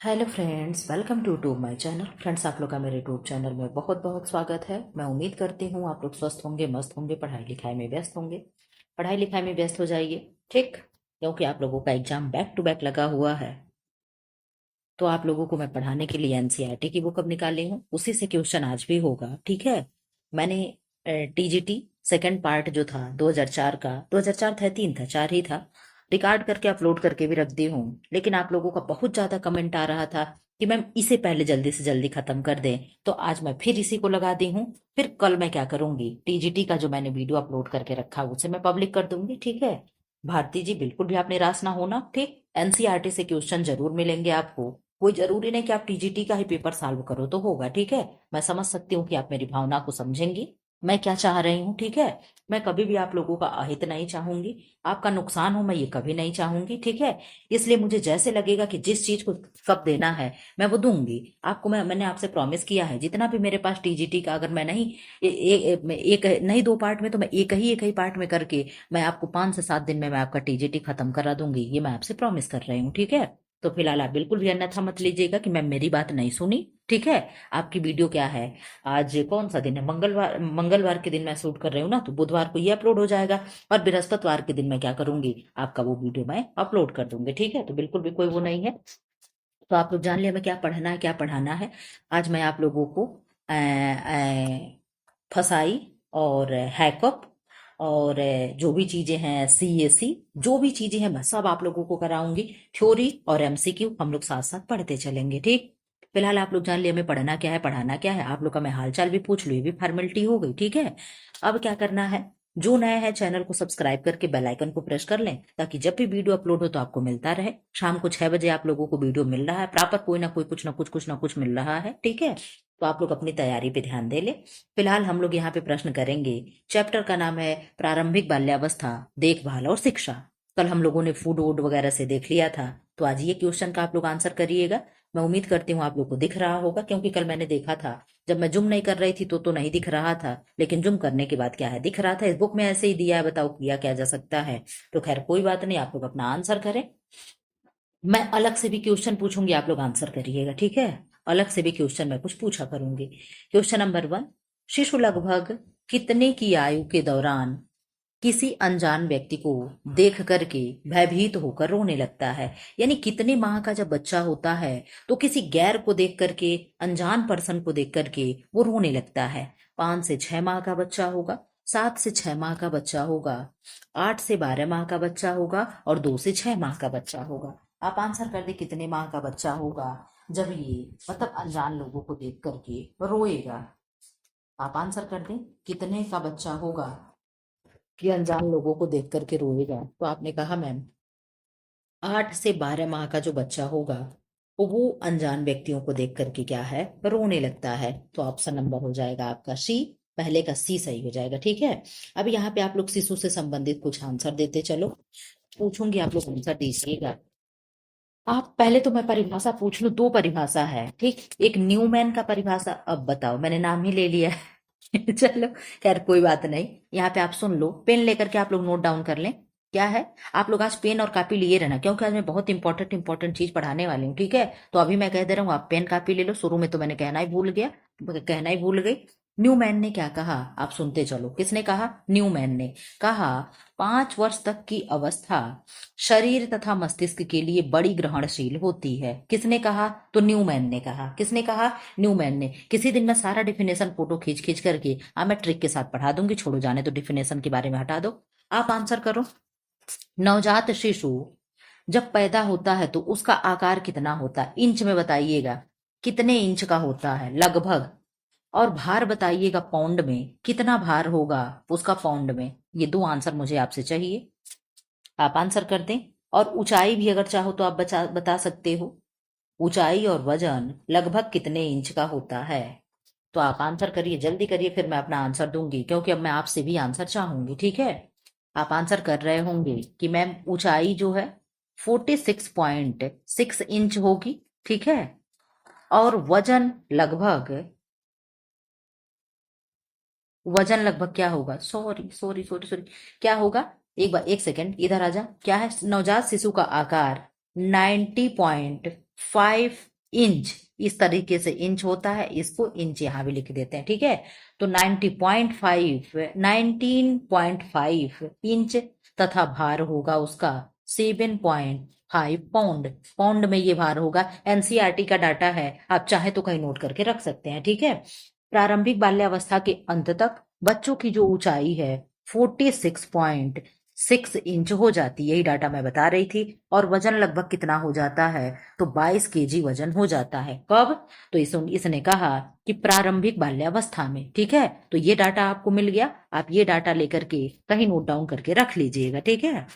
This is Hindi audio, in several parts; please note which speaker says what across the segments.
Speaker 1: Hello friends, welcome to my channel. Friends, आप लोग का मेरे यूट्यूब चैनल में बहुत बहुत स्वागत है। मैं उम्मीद करती हूँ आप लोग स्वस्थ होंगे, मस्त होंगे, पढ़ाई लिखाई में व्यस्त होंगे। पढ़ाई लिखाई में व्यस्त हो जाइए, ठीक, क्योंकि आप लोगों का एग्जाम बैक टू बैक लगा हुआ है। तो आप लोगों को मैं पढ़ाने के लिए एनसीईआरटी की बुक अब निकाली हूँ, उसी से क्वेश्चन आज भी होगा, ठीक है। मैंने टीजीटी सेकंड पार्ट जो था 2004 का, 2004 था, 3 था, 4 ही था, रिकॉर्ड करके अपलोड करके भी रख दी हूँ। लेकिन आप लोगों का बहुत ज्यादा कमेंट आ रहा था कि मैम इसे पहले जल्दी से जल्दी खत्म कर दें, तो आज मैं फिर इसी को लगा दी हूँ। फिर कल मैं क्या करूंगी, टीजीटी का जो मैंने वीडियो अपलोड करके रखा उसे मैं पब्लिक कर दूंगी, ठीक है। भारती जी, बिल्कुल भी आप निराश ना होना, ठीक। एनसीईआरटी से क्वेश्चन जरूर मिलेंगे आपको। कोई जरूरी नहीं कि आप टीजीटी का ही पेपर सॉल्व करो तो होगा, ठीक है। मैं समझ सकती हूँ कि आप मेरी भावना को समझेंगी, मैं क्या चाह रही हूँ, ठीक है। मैं कभी भी आप लोगों का अहित नहीं चाहूंगी, आपका नुकसान हो मैं ये कभी नहीं चाहूंगी, ठीक है। इसलिए मुझे जैसे लगेगा कि जिस चीज को कब देना है मैं वो दूंगी आपको। मैंने आपसे प्रॉमिस किया है, जितना भी मेरे पास टीजीटी का, अगर मैं नहीं एक नहीं 2 पार्ट में, तो मैं एक ही पार्ट में करके मैं आपको 5 से 7 दिन में मैं आपका टीजीटी खत्म करा दूंगी, ये मैं आपसे प्रॉमिस कर रही हूँ, ठीक है। तो फिलहाल आप बिल्कुल भी अन्यथा मत लीजिएगा कि मैम मेरी बात नहीं सुनी, ठीक है। आपकी वीडियो क्या है, आज कौन सा दिन है, मंगलवार, मंगलवार के दिन मैं शूट कर रही हूँ ना, तो बुधवार को ये अपलोड हो जाएगा। और बृहस्पतिवार के दिन मैं क्या करूंगी, आपका वो वीडियो मैं अपलोड कर दूंगी, ठीक है। तो बिल्कुल भी कोई वो नहीं है। तो आप लोग जान लिया मैं क्या पढ़ना है, क्या पढ़ाना है। आज मैं आप लोगों को फसाई और हैकअप और जो भी चीजें हैं, सीएसी, जो भी चीजें हैं मैं सब आप लोगों को कराऊंगी। थ्योरी और एमसीक्यू हम लोग साथ साथ पढ़ते चलेंगे, ठीक। फिलहाल आप लोग जान लिया हमें पढ़ना क्या है, पढ़ाना क्या है। आप लोग का मैं हालचाल भी पूछ लूँ, ये भी फॉर्मेलिटी हो गई, ठीक है। अब क्या करना है, जो नया है चैनल को सब्सक्राइब करके बेल आइकन को प्रेस कर लें, ताकि जब भी वीडियो अपलोड हो तो आपको मिलता रहे। शाम को 6 बजे आप लोगों को वीडियो मिल रहा है प्रॉपर, कोई ना कोई कुछ ना कुछ मिल रहा है, ठीक है। तो आप लोग अपनी तैयारी पे ध्यान दे ले। फिलहाल हम लोग यहाँ पे प्रश्न करेंगे। चैप्टर का नाम है प्रारंभिक बाल्यावस्था, देखभाल और शिक्षा। कल हम लोगों ने फूड वूड वगैरह से देख लिया था, तो आज ये क्वेश्चन का आप लोग आंसर करिएगा। मैं उम्मीद करती हूँ आप लोग को दिख रहा होगा, क्योंकि कल मैंने देखा था, जब मैं जुम नहीं कर रही थी तो नहीं दिख रहा था, लेकिन जुम करने के बाद क्या है, दिख रहा था। इस बुक में ऐसे ही दिया है, बताओ किया क्या जा सकता है। तो खैर कोई बात नहीं, आप लोग अपना आंसर करें। मैं अलग से भी क्वेश्चन पूछूंगी, आप लोग आंसर करिएगा, ठीक है। अलग से भी क्वेश्चन मैं कुछ पूछा करूंगी। क्वेश्चन नंबर 1, शिशु लगभग कितने की आयु के दौरान किसी अनजान व्यक्ति को देख करके भयभीत होकर रोने लगता है। यानी कितने माह का जब बच्चा होता है तो किसी गैर को देख करके, अनजान पर्सन को देख करके वो रोने लगता है। 5 से 6 माह का बच्चा होगा, 7 से 6 माह का बच्चा होगा, 8 से 12 माह का बच्चा होगा और 2 से 6 माह का बच्चा होगा। आप आंसर कर दे कितने माह का बच्चा होगा जब ये मतलब अनजान लोगों को देख करके रोएगा। आप आंसर कर दें कितने का बच्चा होगा कि अनजान लोगों को देख करके रोएगा। तो आपने कहा मैम 8 से 12 माह का जो बच्चा होगा वो अनजान व्यक्तियों को देख करके क्या है, रोने लगता है। तो ऑप्शन नंबर हो जाएगा आपका सी, पहले का सी सही हो जाएगा, ठीक है। अब यहाँ पे आप लोग शिशु से संबंधित कुछ आंसर देते चलो, पूछूंगी आप लोग आंसर दीजिएगा। आप पहले तो मैं परिभाषा पूछ लूं, 2 परिभाषा है, ठीक। एक न्यूमैन का परिभाषा, अब बताओ मैंने नाम ही ले लिया है चलो, खैर कोई बात नहीं। यहाँ पे आप सुन लो, पेन लेकर के आप लोग नोट डाउन कर लें। क्या है, आप लोग आज पेन और कॉपी लिए रहना, क्योंकि आज मैं बहुत इंपॉर्टेंट इंपॉर्टेंट चीज पढ़ाने वाली हूँ, ठीक है। तो अभी मैं कह दे रहा हूँ, आप पेन कॉपी ले लो। शुरू में तो मैंने कहना ही भूल गया, कहना ही भूल गई। न्यूमैन ने क्या कहा, आप सुनते चलो। किसने कहा, न्यूमैन ने कहा 5 वर्ष तक की अवस्था शरीर तथा मस्तिष्क के लिए बड़ी ग्रहणशील होती है। किसने कहा, तो न्यूमैन ने कहा। किसने कहा, न्यूमैन ने। किसी दिन मैं सारा डिफिनेशन फोटो खींच खींच करके मैं ट्रिक के साथ पढ़ा दूंगी, छोड़ो जाने दो, डिफिनेशन के बारे में हटा दो। आप आंसर करो। नवजात शिशु जब पैदा होता है तो उसका आकार कितना होता है, इंच में बताइएगा, कितने इंच का होता है लगभग। और भार बताइएगा, पाउंड में कितना भार होगा उसका, पाउंड में। ये 2 आंसर मुझे आपसे चाहिए, आप आंसर कर दें। और ऊंचाई भी अगर चाहो तो आप बता सकते हो, ऊंचाई और वजन लगभग कितने इंच का होता है। तो आप आंसर करिए, जल्दी करिए, फिर मैं अपना आंसर दूंगी, क्योंकि अब मैं आपसे भी आंसर चाहूंगी, ठीक है। आप आंसर कर रहे होंगे कि मैम ऊंचाई जो है 46.6 इंच होगी, ठीक है। और वजन लगभग क्या होगा, सॉरी सॉरी सॉरी सॉरी, क्या होगा, एक बार, एक सेकेंड इधर आजा। क्या है, नवजात शिशु का आकार 90.5 इंच, इस तरीके से इंच होता है, इसको इंच यहां भी लिख देते हैं, ठीक है। तो 19.5 इंच तथा भार होगा उसका 7.5 पाउंड। पाउंड में ये भार होगा। एनसीईआरटी का डाटा है, आप चाहे तो कहीं नोट करके रख सकते हैं, ठीक है। प्रारंभिक बाल्यावस्था के अंत तक बच्चों की जो ऊंचाई है 46.6 इंच हो जाती है, यही डाटा मैं बता रही थी। और वजन लगभग कितना हो जाता है, तो 22 kg वजन हो जाता है। कब? तो इसने कहा कि प्रारंभिक बाल्यावस्था में, ठीक है। तो ये डाटा आपको मिल गया, आप ये डाटा लेकर के कहीं नोट डाउन करके रख लीजिएगा, ठीक है।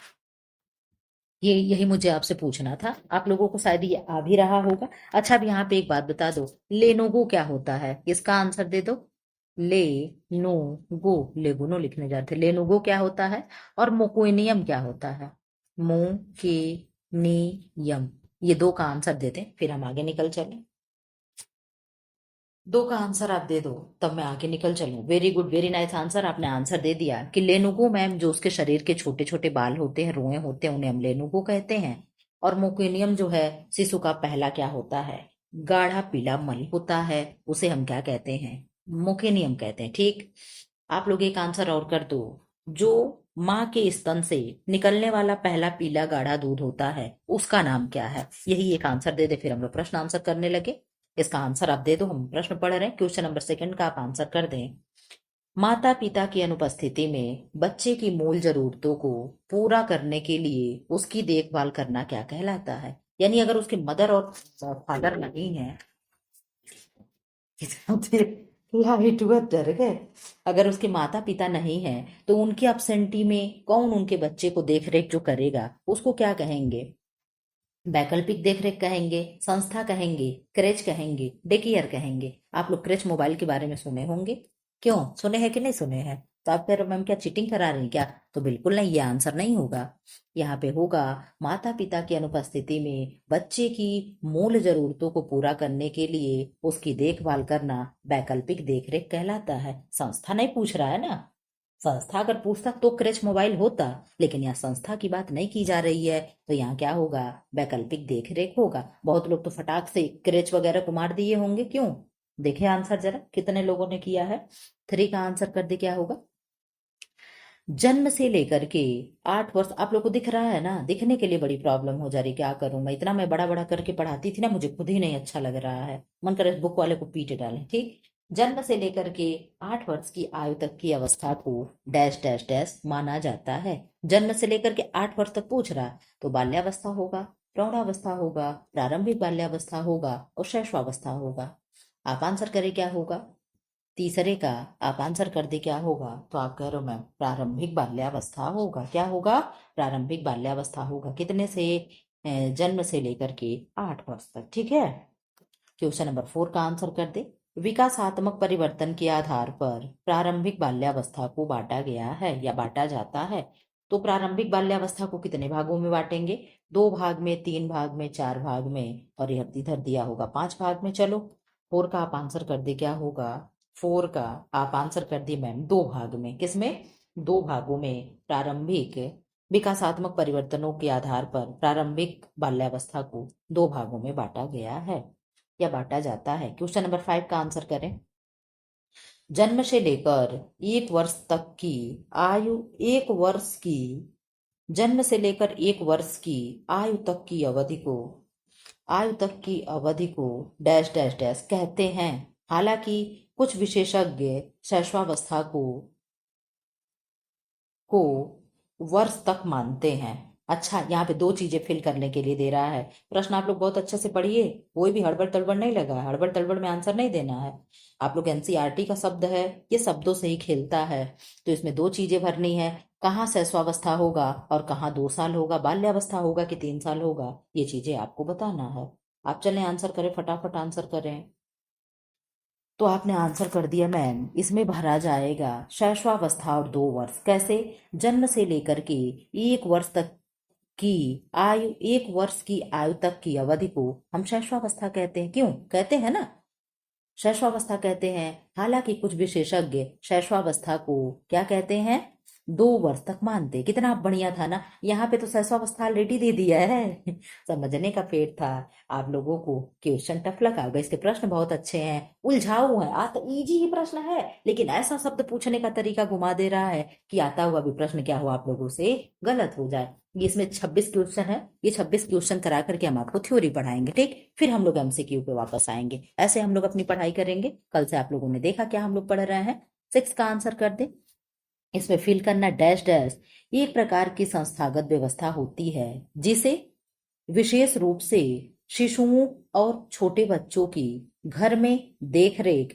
Speaker 1: ये यही मुझे आपसे पूछना था, आप लोगों को शायद ये आ भी रहा होगा। अच्छा, अब यहाँ पे एक बात बता दो, लेनोगो क्या होता है, इसका आंसर दे दो। ले नो गो, लेगुनो लिखने जाते, लेनोगो क्या होता है, और मोकोनियम क्या होता है, मो के नियम। ये दो का आंसर देते हैं, फिर हम आगे निकल चले। दो का आंसर आप दे दो, तब मैं आगे निकल चलूं। Very good, very nice answer, आपने आंसर दे दिया कि लेनुगो मैम, जो उसके शरीर के छोटे छोटे बाल होते हैं, रोए होते हैं, उन्हें हम लेनुगो कहते हैं। और मोकेनियम जो है, शिशु का पहला क्या होता है, गाढ़ा पीला मल होता है, उसे हम क्या कहते हैं, मोकेनियम कहते हैं, ठीक। आप लोग एक आंसर और कर दो, जो माँ के स्तन से निकलने वाला पहला पीला गाढ़ा दूध होता है, उसका नाम क्या है, यही एक आंसर दे दे, फिर हम लोग प्रश्न आंसर करने लगे। इसका आंसर आप दे दो, हम प्रश्न पढ़ रहे हैं, क्वेश्चन नंबर 2 का आप आंसर कर दें। माता पिता की अनुपस्थिति में बच्चे की मूल जरूरतों को पूरा करने के लिए उसकी देखभाल करना क्या कहलाता है। यानी अगर उसके मदर और फादर नहीं है, लाइट हुआ, डर गए। अगर उसके माता पिता नहीं है, तो उनकी अपसेंटी में कौन उनके बच्चे को देख रेख जो करेगा, उसको क्या कहेंगे, वैकल्पिक देखरेख कहेंगे, संस्था कहेंगे, क्रेच कहेंगे, डे केयर कहेंगे। आप लोग क्रेच मोबाइल के बारे में सुने होंगे, क्यों सुने हैं कि नहीं सुने हैं? तो आप कह रहे हो मैम क्या चीटिंग करा रही हैं क्या? तो बिल्कुल नहीं, ये आंसर नहीं होगा। यहाँ पे होगा, माता पिता की अनुपस्थिति में बच्चे की मूल जरूरतों को पूरा करने के लिए उसकी देखभाल करना वैकल्पिक देखरेख कहलाता है। संस्था नहीं पूछ रहा है ना, संस्था अगर पूछता तो क्रेच मोबाइल होता, लेकिन यहाँ संस्था की बात नहीं की जा रही है, तो यहाँ क्या होगा, वैकल्पिक देखरेख होगा। बहुत लोग तो फटाक से क्रेच वगैरह को मार दिए होंगे, क्यों? देखे आंसर जरा, कितने लोगों ने किया है। 3 का आंसर कर दे, क्या होगा, जन्म से लेकर के 8 वर्ष। आप लोग को दिख रहा है ना, दिखने के लिए बड़ी प्रॉब्लम हो जा रही, क्या करूं मैं, इतना मैं बड़ा बड़ा करके पढ़ाती थी ना, मुझे खुद ही नहीं अच्छा लग रहा है, मन करे इस बुक वाले को पीट डालें, ठीक। जन्म से लेकर के 8 वर्ष की आयु तक की अवस्था को डैश डैश डैश माना जाता है। जन्म से लेकर के 8 वर्ष तक पूछ रहा, तो बाल्यावस्था होगा, प्रौढ़ावस्था होगा, प्रारंभिक बाल्यावस्था होगा, और शैशवावस्था होगा। आप आंसर करें क्या होगा, तीसरे का आप आंसर कर दे क्या होगा, तो आप कह रहे हो मैम प्रारंभिक बाल्यावस्था होगा। क्या होगा, प्रारंभिक बाल्यावस्था होगा, कितने से, जन्म से लेकर के 8 वर्ष तक, ठीक है। क्वेश्चन नंबर 4 का आंसर कर दे। विकासात्मक परिवर्तन के आधार पर प्रारंभिक बाल्यावस्था को बांटा गया है या बांटा जाता है। तो प्रारंभिक बाल्यावस्था को कितने भागों में बांटेंगे, 2 भाग में, 3 भाग में, 4 भाग में, और यह इधर दिया होगा 5 भाग में। चलो 4 का आप आंसर कर दे, क्या होगा, 4 का आप आंसर कर दिए मैम 2 भाग में, किसमें, 2 भागों में। प्रारंभिक विकासात्मक परिवर्तनों के आधार पर प्रारंभिक बाल्यावस्था को 2 भागों में बांटा गया है या बांटा जाता है। क्वेश्चन नंबर 5 का आंसर करें। जन्म से लेकर 1 वर्ष तक की आयु, 1 वर्ष की, जन्म से लेकर 1 वर्ष की आयु तक की अवधि को, आयु तक की अवधि को डैश डैश डैश कहते हैं। हालांकि कुछ विशेषज्ञ शैशवावस्था को वर्ष तक मानते हैं। अच्छा, यहाँ पे 2 चीजें फिल करने के लिए दे रहा है प्रश्न, आप लोग बहुत अच्छे से पढ़िए, कोई भी हड़बड़ तड़बड़ नहीं लगा है, हड़बड़ तड़बड़ में आंसर नहीं देना है। आप लोग एनसीईआरटी का शब्द है, ये शब्दों से ही खेलता है, तो इसमें 2 चीजें भरनी है, कहाँ शैशवावस्था होगा और कहाँ 2 साल होगा, बाल्यावस्था होगा कि 3 साल होगा, ये चीजें आपको बताना है। आप चलें आंसर करें, फटाफट आंसर करें। तो आपने आंसर कर दिया मैम, इसमें भरा जाएगा शैशवावस्था और 2 वर्ष, कैसे, जन्म से लेकर के 1 वर्ष तक की आयु, 1 वर्ष की आयु तक की अवधि को हम शैशवावस्था कहते हैं, क्यों कहते हैं ना, शैशवावस्था कहते हैं। हालांकि कुछ विशेषज्ञ शैशवावस्था को क्या कहते हैं, 2 वर्ष तक मानते। कितना बढ़िया था ना, यहाँ पे तो शैशवावस्था ऑलरेडी दे दिया है। समझने का पेड़ था। आप लोगों को क्वेश्चन टफ लगा होगा, इसके प्रश्न बहुत अच्छे हैं, उलझाऊ है, आता इजी ही प्रश्न है, लेकिन ऐसा शब्द पूछने का तरीका घुमा दे रहा है कि आता हुआ भी प्रश्न क्या हो आप लोगों से गलत हो जाए। ये इसमें 26 क्वेश्चन है, ये 26 क्वेश्चन करा करके हम आपको थ्योरी पढ़ाएंगे, ठीक। फिर हम लोग एमसीक्यू पे वापस आएंगे। ऐसे हम लोग अपनी पढ़ाई करेंगे। कल से आप लोगों ने देखा क्या हम लोग पढ़ रहे हैं। 6 का आंसर कर दे। इसमें फिल करना डैश डैश। एक प्रकार की संस्थागत व्यवस्था होती है जिसे विशेष रूप से शिशुओं और छोटे बच्चों की घर में देखरेख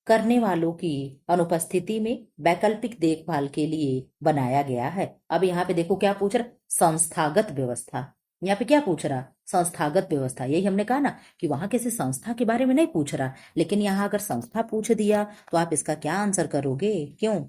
Speaker 1: करने वालों की अनुपस्थिति में वैकल्पिक देखभाल के लिए बनाया गया है। अब यहाँ पे देखो क्या पूछ रहा, संस्थागत व्यवस्था। यहाँ पे क्या पूछ रहा, संस्थागत व्यवस्था। यही हमने कहा ना कि वहां किसी संस्था के बारे में नहीं पूछ रहा, लेकिन यहाँ अगर संस्था पूछ दिया तो आप इसका क्या आंसर करोगे, क्यों।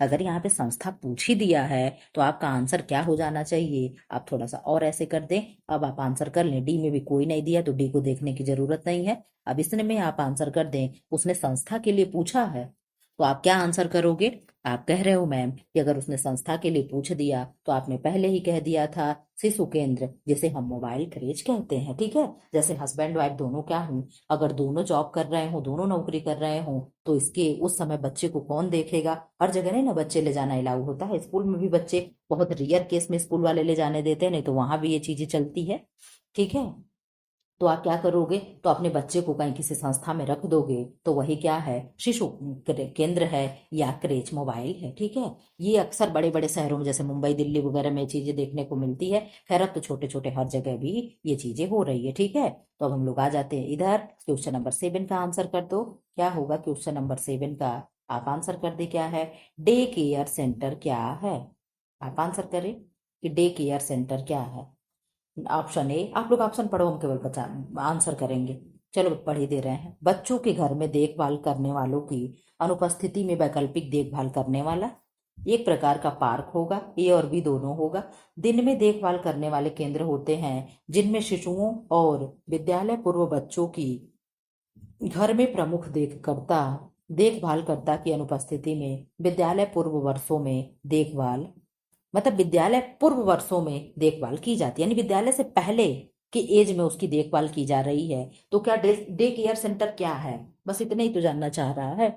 Speaker 1: अगर यहाँ पे संस्था पूछ ही दिया है तो आपका आंसर क्या हो जाना चाहिए, आप थोड़ा सा और ऐसे कर दें। अब आप आंसर कर लें, डी में भी कोई नहीं दिया तो डी को देखने की जरूरत नहीं है। अब इसने में आप आंसर कर दें, उसने संस्था के लिए पूछा है तो आप क्या आंसर करोगे। आप कह रहे हो मैम कि अगर उसने संस्था के लिए पूछ दिया तो आपने पहले ही कह दिया था शिशु केंद्र, जिसे हम मोबाइल क्रेज कहते हैं, ठीक है। जैसे हस्बैंड वाइफ दोनों क्या हूँ, अगर दोनों जॉब कर रहे हो, दोनों नौकरी कर रहे हो, तो इसके उस समय बच्चे को कौन देखेगा। हर जगह नहीं ना बच्चे ले जाना अलाउ होता है, स्कूल में भी बच्चे बहुत रेयर केस में स्कूल वाले ले जाने देते हैं, नहीं तो वहां भी ये चीजें चलती है, ठीक है। तो आप क्या करोगे, तो अपने बच्चे को कहीं किसी संस्था में रख दोगे तो वही क्या है, शिशु केंद्र है या क्रेच मोबाइल है, ठीक है। ये अक्सर बड़े बड़े शहरों में जैसे मुंबई दिल्ली वगैरह में चीजें देखने को मिलती है। खैर अब तो छोटे छोटे हर जगह भी ये चीजें हो रही है, ठीक है। तो अब हम लोग आ जाते हैं इधर। क्वेश्चन नंबर 7 का आंसर कर दो। क्या होगा क्वेश्चन नंबर 7 का, आप आंसर कर दे क्या है। डे केयर सेंटर क्या है, आप आंसर करें कि डे केयर सेंटर क्या है। ऑप्शन ए, आप लोग ऑप्शन पढ़ो, हम केवल बचा आंसर करेंगे। चलो पढ़ ही दे रहे हैं। बच्चों के घर में देखभाल करने वालों की अनुपस्थिति में वैकल्पिक देखभाल करने वाला। एक प्रकार का पार्क होगा, ए और बी दोनों होगा। दिन में देखभाल करने वाले केंद्र होते हैं जिनमें शिशुओं और विद्यालय पूर्व बच्चों की घर में प्रमुख देखभाल करता की अनुपस्थिति में विद्यालय पूर्व वर्षों में देखभाल, मतलब विद्यालय पूर्व वर्षों में देखभाल की जाती है, यानी विद्यालय से पहले की एज में उसकी देखभाल की जा रही है। तो क्या डे केयर सेंटर क्या है, बस इतना ही तो जानना चाह रहा है।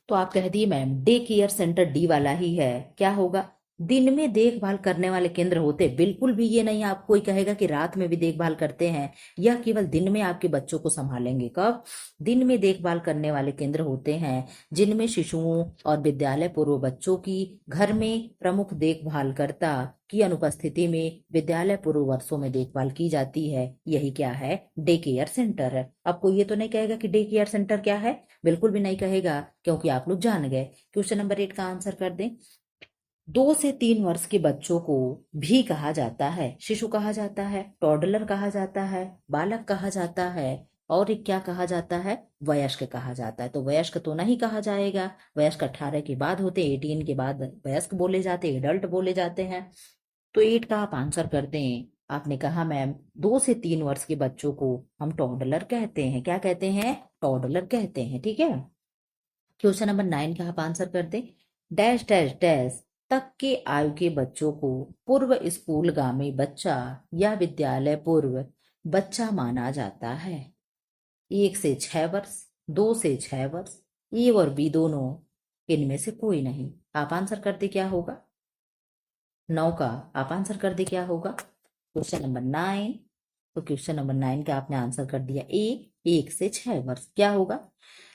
Speaker 1: तो आप कह दिए ma'am day care centre D वाला ही है। क्या होगा, दिन में देखभाल करने वाले केंद्र होते, बिल्कुल भी ये नहीं आप कोई कहेगा कि रात में भी देखभाल करते हैं। यह केवल दिन में आपके बच्चों को संभालेंगे। कब, दिन में देखभाल करने वाले केंद्र होते हैं जिनमें शिशुओं और विद्यालय पूर्व बच्चों की घर में प्रमुख देखभालकर्ता की अनुपस्थिति में विद्यालय पूर्व वर्षों में देखभाल की जाती है। यही क्या है, डे केयर सेंटर है। अब कोई ये तो नहीं कहेगा कि डे केयर सेंटर क्या है, बिल्कुल भी नहीं कहेगा, क्योंकि आप लोग जान गए। क्वेश्चन नंबर 8 का आंसर कर दें। 2 से 3 वर्ष के बच्चों को भी कहा जाता है, शिशु कहा जाता है, टॉडलर कहा जाता है, बालक कहा जाता है, और एक क्या कहा जाता है, वयस्क कहा जाता है। तो वयस्क तो नहीं कहा जाएगा, वयस्क 18 के बाद होते, 18 के बाद वयस्क बोले जाते, एडल्ट बोले जाते हैं। तो 8 का आप आंसर कर दें। आपने कहा मैम 2 से 3 वर्ष के बच्चों को हम टॉडलर कहते हैं, क्या कहते हैं, टॉडलर कहते हैं, ठीक है। क्वेश्चन नंबर 9 का आप आंसर कर दें। डैश डैश डैश तक के आयु के बच्चों को पूर्व स्कूलगामी बच्चा या विद्यालय पूर्व बच्चा माना जाता है। 1 से 6 वर्ष, 2 से 6 वर्ष, ए और बी दोनों, इनमें से कोई नहीं। आप आंसर कर दे क्या होगा। 9 का आप आंसर कर दे क्या होगा, क्वेश्चन नंबर 9। तो क्वेश्चन नंबर 9 का आपने आंसर कर दिया ए, 1 से 6 वर्ष। क्या होगा,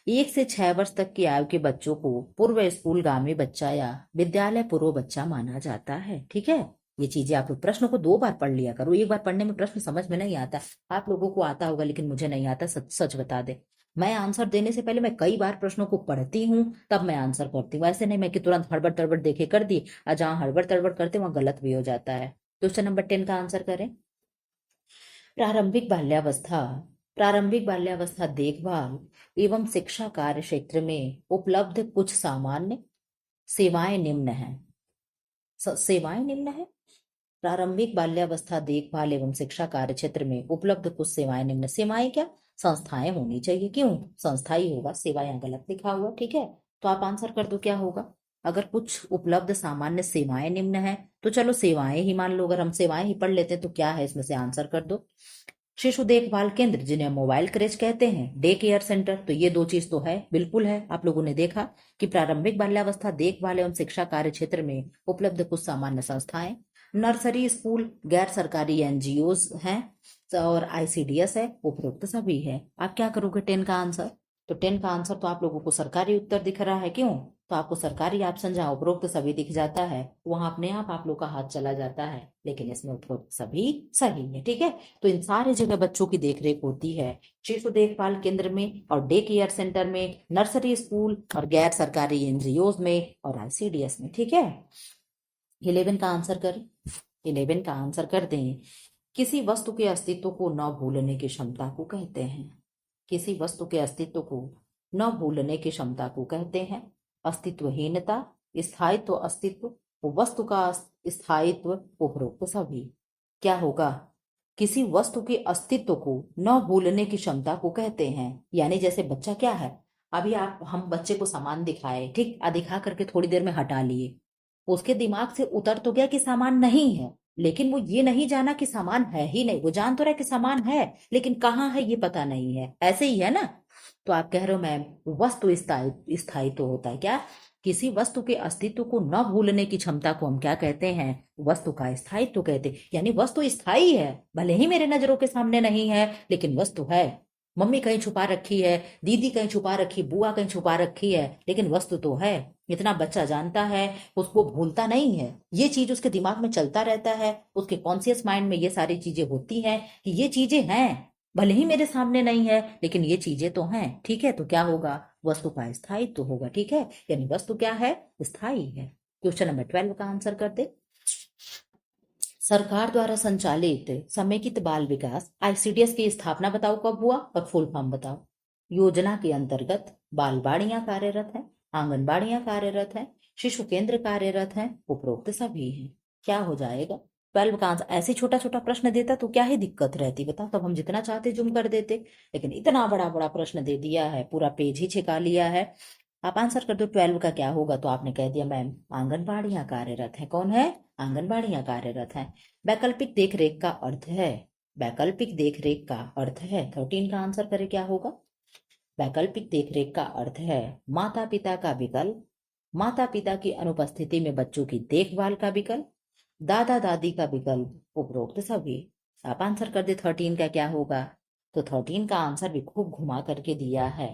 Speaker 1: 1 से 6 वर्ष तक की आयु के बच्चों को पूर्व स्कूलगामी बच्चा या विद्यालय पूर्व बच्चा माना जाता है, ठीक है। ये चीजें आप लोग प्रश्न को 2 बार पढ़ लिया करो, एक बार पढ़ने में प्रश्न समझ में नहीं आता। आप लोगों को आता होगा लेकिन मुझे नहीं आता, सच सच बता दे। मैं आंसर देने से पहले मैं कई बार प्रश्नों को पढ़ती हूँ तब मैं आंसर करती हूँ, ऐसे नहीं मैं कि तुरंत हड़बड़ तड़बड़ देखे कर दी, और जहां हड़बड़ तड़बड़ करते वहां गलत भी हो जाता है। क्वेश्चन नंबर 10 का आंसर करें। प्रारंभिक बाल्यावस्था, प्रारंभिक बाल्यावस्था देखभाल एवं शिक्षा कार्य क्षेत्र में उपलब्ध कुछ सामान्य सेवाएं निम्न हैं। सेवाएं निम्न है। प्रारंभिक बाल्यावस्था देखभाल एवं शिक्षा कार्य क्षेत्र में उपलब्ध कुछ सेवाएं निम्न। सेवाएं क्या, संस्थाएं होनी चाहिए, क्यों, संस्था ही होगा, सेवा यहाँ गलत लिखा हुआ, ठीक है। तो आप आंसर कर दो क्या होगा। अगर कुछ उपलब्ध सामान्य सेवाएं निम्न है, तो चलो सेवाएं ही मान लो, अगर हम सेवाएं ही पढ़ लेते हैं तो क्या है इसमें से आंसर कर दो। शिशु देखभाल केंद्र जिन्हें मोबाइल क्रेच कहते हैं, डे केयर सेंटर, तो ये दो चीज तो है, बिल्कुल है। आप लोगों ने देखा कि प्रारंभिक बाल्यावस्था देखभाल एवं शिक्षा कार्य क्षेत्र में उपलब्ध कुछ सामान्य संस्थाएं, नर्सरी स्कूल, गैर सरकारी एनजीओ हैं और आईसीडीएस है, उपरोक्त सभी है। आप क्या करोगे 10 का आंसर? तो 10 का आंसर तो आप लोगों को सरकारी उत्तर दिख रहा है, क्यों? तो आपको सरकारी ऑप्शन जहां उपरोक्त सभी दिख जाता है वहां अपने आप लोग का हाथ चला जाता है, लेकिन इसमें उपरोक्त सभी सही है, ठीक है। तो इन सारी जगह बच्चों की देखरेख होती है, शिशु देखभाल केंद्र में और डे केयर सेंटर में, नर्सरी स्कूल और गैर सरकारी एनजीओ में और आईसीडीएस में, ठीक है। 11 का आंसर करें। 11 का आंसर कर दें। किसी वस्तु के अस्तित्व को न भूलने की क्षमता को कहते हैं। किसी वस्तु के अस्तित्व को न भूलने की क्षमता को कहते हैं। अस्तित्वहीनता, स्थायित्व, अस्तित्व, वस्तु का स्थायित्व, उपरोक्त सभी। क्या होगा? किसी वस्तु के अस्तित्व को न भूलने की क्षमता को कहते हैं। यानी जैसे बच्चा क्या है, अभी आप हम बच्चे को सामान दिखाए, ठीक, दिखा करके थोड़ी देर में हटा लिए, उसके दिमाग से उतर तो गया कि सामान नहीं है, लेकिन वो ये नहीं जाना कि सामान है ही नहीं। वो जान तो रहा है कि सामान है, लेकिन कहाँ है ये पता नहीं है। ऐसे ही है ना। तो आप कह रहे हो मैम वस्तु स्थायी तो होता है क्या? किसी वस्तु के अस्तित्व को न भूलने की क्षमता को हम क्या कहते हैं? वस्तु का स्थायित्व कहते हैं। यानी वस्तु स्थायी है, भले ही मेरे नजरों के सामने नहीं है, लेकिन वस्तु है। मम्मी कहीं छुपा रखी है, दीदी कहीं छुपा रखी, बुआ कहीं छुपा रखी है, लेकिन वस्तु तो है। इतना बच्चा जानता है, उसको भूलता नहीं है, ये चीज उसके दिमाग में चलता रहता है, उसके कॉन्शियस माइंड में ये सारी चीजें होती हैं कि ये चीजें हैं, भले ही मेरे सामने नहीं है, लेकिन ये चीजें तो हैं, ठीक है। तो क्या होगा? वस्तु का स्थायित्व तो होगा, ठीक है। यानी वस्तु क्या है? स्थायी है। क्वेश्चन नंबर 12 का आंसर करते। सरकार द्वारा संचालित समेकित बाल विकास आईसीडीएस की स्थापना बताओ कब हुआ और फुल फॉर्म बताओ। योजना के अंतर्गत बालवाड़ियां कार्यरत हैं, आंगनबाड़ियां कार्यरत हैं, शिशु केंद्र कार्यरत हैं, उपरोक्त सभी हैं। क्या हो जाएगा? 12 का आंसर। ऐसे छोटा छोटा प्रश्न देता तो क्या ही दिक्कत रहती बताओ, तब हम जितना चाहते जूम कर देते, लेकिन इतना बड़ा बड़ा प्रश्न दे दिया है, पूरा पेज ही छिका लिया है। आप आंसर कर दो 12 का क्या होगा। तो आपने कह दिया मैम आंगनबाड़ियां कार्यरत है। कौन है? आंगनबाड़ियां कार्यरत है। वैकल्पिक देखरेख का अर्थ है, वैकल्पिक देखरेख का अर्थ है, 13 का आंसर करे क्या होगा? वैकल्पिक देखरेख का अर्थ है माता पिता का विकल्प, माता पिता की अनुपस्थिति में बच्चों की देखभाल का विकल्प, दादा दादी का विकल्प, उपरोक्त सभी। आप आंसर कर दे 13 का क्या होगा। तो 13 का आंसर भी खूब घुमा करके दिया है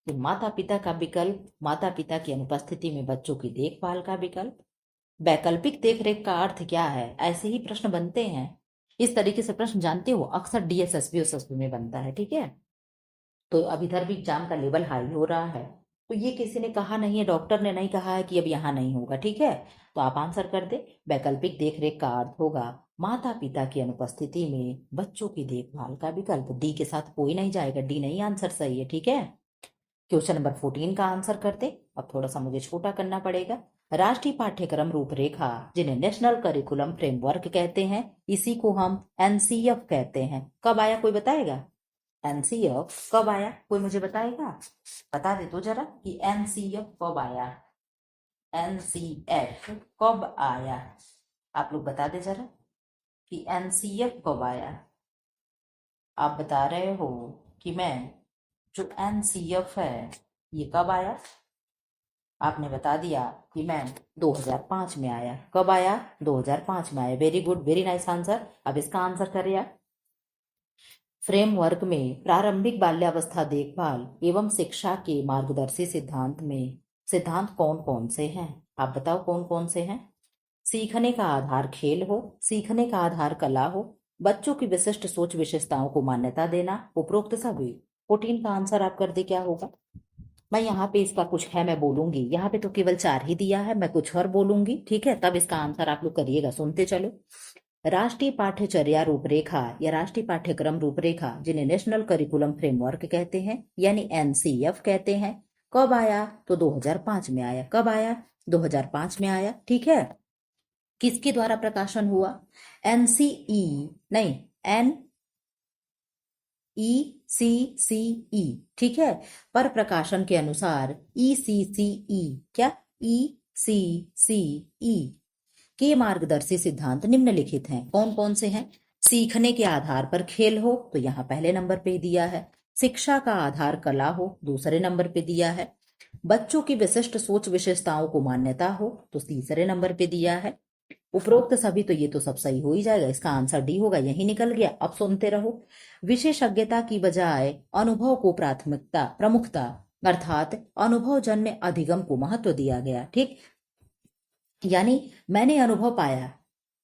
Speaker 1: कि माता पिता का विकल्प, माता पिता की अनुपस्थिति में बच्चों की देखभाल का विकल्प। वैकल्पिक देखरेख का अर्थ क्या है? ऐसे ही प्रश्न बनते हैं, इस तरीके से प्रश्न जानते हो अक्सर डीएसएसबी और एसएसबी में बनता है, ठीक है। तो अब इधर भी एग्जाम का लेवल हाई हो रहा है, तो ये किसी ने कहा नहीं है, डॉक्टर ने नहीं कहा है कि अब यहाँ नहीं होगा, ठीक है। तो आप आंसर कर दे। वैकल्पिक देखरेख का अर्थ होगा माता पिता की अनुपस्थिति में बच्चों की देखभाल का विकल्प। डी के साथ कोई नहीं जाएगा, डी नहीं आंसर सही है, ठीक है। क्वेश्चन नंबर 14 का आंसर करते। अब थोड़ा सा मुझे छोटा करना पड़ेगा। राष्ट्रीय पाठ्यक्रम रूपरेखा जिन्हें नेशनल करिकुलम फ्रेमवर्क कहते हैं, इसी को हम एनसीएफ कहते हैं, कब आया कोई बताएगा? एनसीएफ कब आया, कोई मुझे बताएगा? बता दे तो जरा कि एनसीएफ कब आया, एनसीएफ कब आया। आप लोग बता दे जरा कि एनसीएफ कब आया। आप बता रहे हो कि मैं जो एनसीएफ है ये कब आया। आपने बता दिया कि मैम 2005 में आया। कब आया? 2005 में आया। Very good, very nice answer. अब इसका आंसर करिए आप। फ्रेमवर्क में प्रारंभिक बाल्यावस्था देखभाल एवं शिक्षा के मार्गदर्शी सिद्धांत में सिद्धांत कौन कौन से हैं? आप बताओ कौन कौन से हैं। सीखने का आधार खेल हो, सीखने का आधार कला हो, बच्चों की विशिष्ट सोच विशेषताओं को मान्यता देना, उपरोक्त सभी। 14 का आंसर आप कर दे क्या होगा। मैं यहाँ पे इसका कुछ है मैं बोलूंगी, यहाँ पे तो केवल 4 ही दिया है, मैं कुछ और बोलूंगी, ठीक है, तब इसका आंसर आप लोग करिएगा, सुनते चलो। राष्ट्रीय पाठ्यचर्या रूपरेखा या राष्ट्रीय पाठ्यक्रम रूपरेखा जिन्हें नेशनल करिकुलम फ्रेमवर्क कहते हैं यानी एनसीएफ कहते हैं, कब आया? तो 2005 में आया। कब आया? 2005 में आया, ठीक है। किसके द्वारा प्रकाशन हुआ? एनसीई नहीं, एन ECCE, ठीक है। पर प्रकाशन के अनुसार ECCE क्या सी, सी, ई के मार्गदर्शी सिद्धांत निम्नलिखित हैं। कौन कौन से हैं? सीखने के आधार पर खेल हो तो यहाँ पहले नंबर पे दिया है। शिक्षा का आधार कला हो दूसरे नंबर पे दिया है। बच्चों की विशिष्ट सोच विशेषताओं को मान्यता हो तो तीसरे नंबर पे दिया है। उपरोक्त सभी तो ये तो सब सही हो ही जाएगा, इसका आंसर डी होगा, यही निकल गया। अब सुनते रहो। विशेषज्ञता की बजाय अनुभव को प्राथमिकता प्रमुखता अर्थात अनुभव जन्य अधिगम को महत्व दिया गया। ठीक, यानी मैंने अनुभव पाया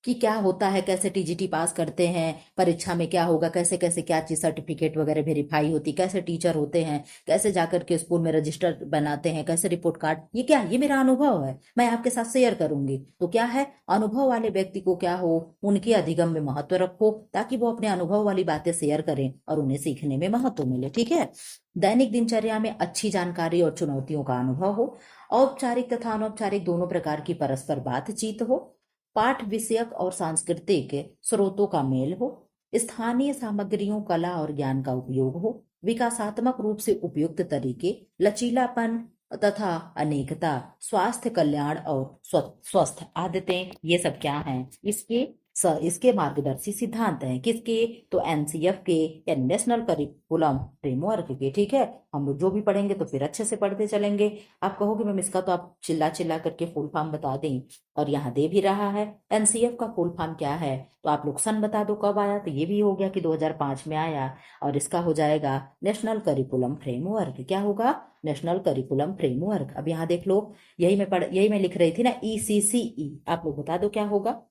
Speaker 1: कि क्या होता है, कैसे टीजीटी पास करते हैं, परीक्षा में क्या होगा, कैसे कैसे क्या चीज सर्टिफिकेट वगैरह वेरीफाई होती, कैसे टीचर होते हैं, कैसे जाकर के स्कूल में रजिस्टर बनाते हैं, कैसे रिपोर्ट कार्ड, ये क्या, ये मेरा अनुभव है, मैं आपके साथ शेयर करूंगी। तो क्या है, अनुभव वाले व्यक्ति को क्या हो, उनके अधिगम में महत्व रखो ताकि वो अपने अनुभव वाली बातें शेयर करें और उन्हें सीखने में महत्व मिले। ठीक है। दैनिक दिनचर्या में अच्छी जानकारी और चुनौतियों का अनुभव हो। औपचारिक तथा अनौपचारिक दोनों प्रकार की परस्पर बातचीत हो। पाठ विषयक और सांस्कृतिक स्रोतों का मेल हो। स्थानीय सामग्रियों कला और ज्ञान का उपयोग हो। विकासात्मक रूप से उपयुक्त तरीके, लचीलापन तथा अनेकता, स्वास्थ्य कल्याण और स्वस्थ आदतें, ये सब क्या हैं, इसके मार्गदर्शी सिद्धांत हैं। किसके? तो एनसीएफ के या नेशनल करिकुलम फ्रेमवर्क के। ठीक है, हम लोग जो भी पढ़ेंगे तो फिर अच्छे से पढ़ते चलेंगे। आप कहोगे मैम इसका तो आप चिल्ला चिल्ला करके फुल फॉर्म बता दें, और यहाँ दे भी रहा है। एनसीएफ का फुल फॉर्म क्या है, तो आप लोग सन बता दो कब आया, तो ये भी हो गया कि 2005 में आया, और इसका हो जाएगा नेशनल करिकुलम फ्रेमवर्क। क्या होगा? National curriculum framework. अब यहाँ देख लो, यही मैं लिख रही थी ना, ECCE, आप लोग बता दो क्या होगा।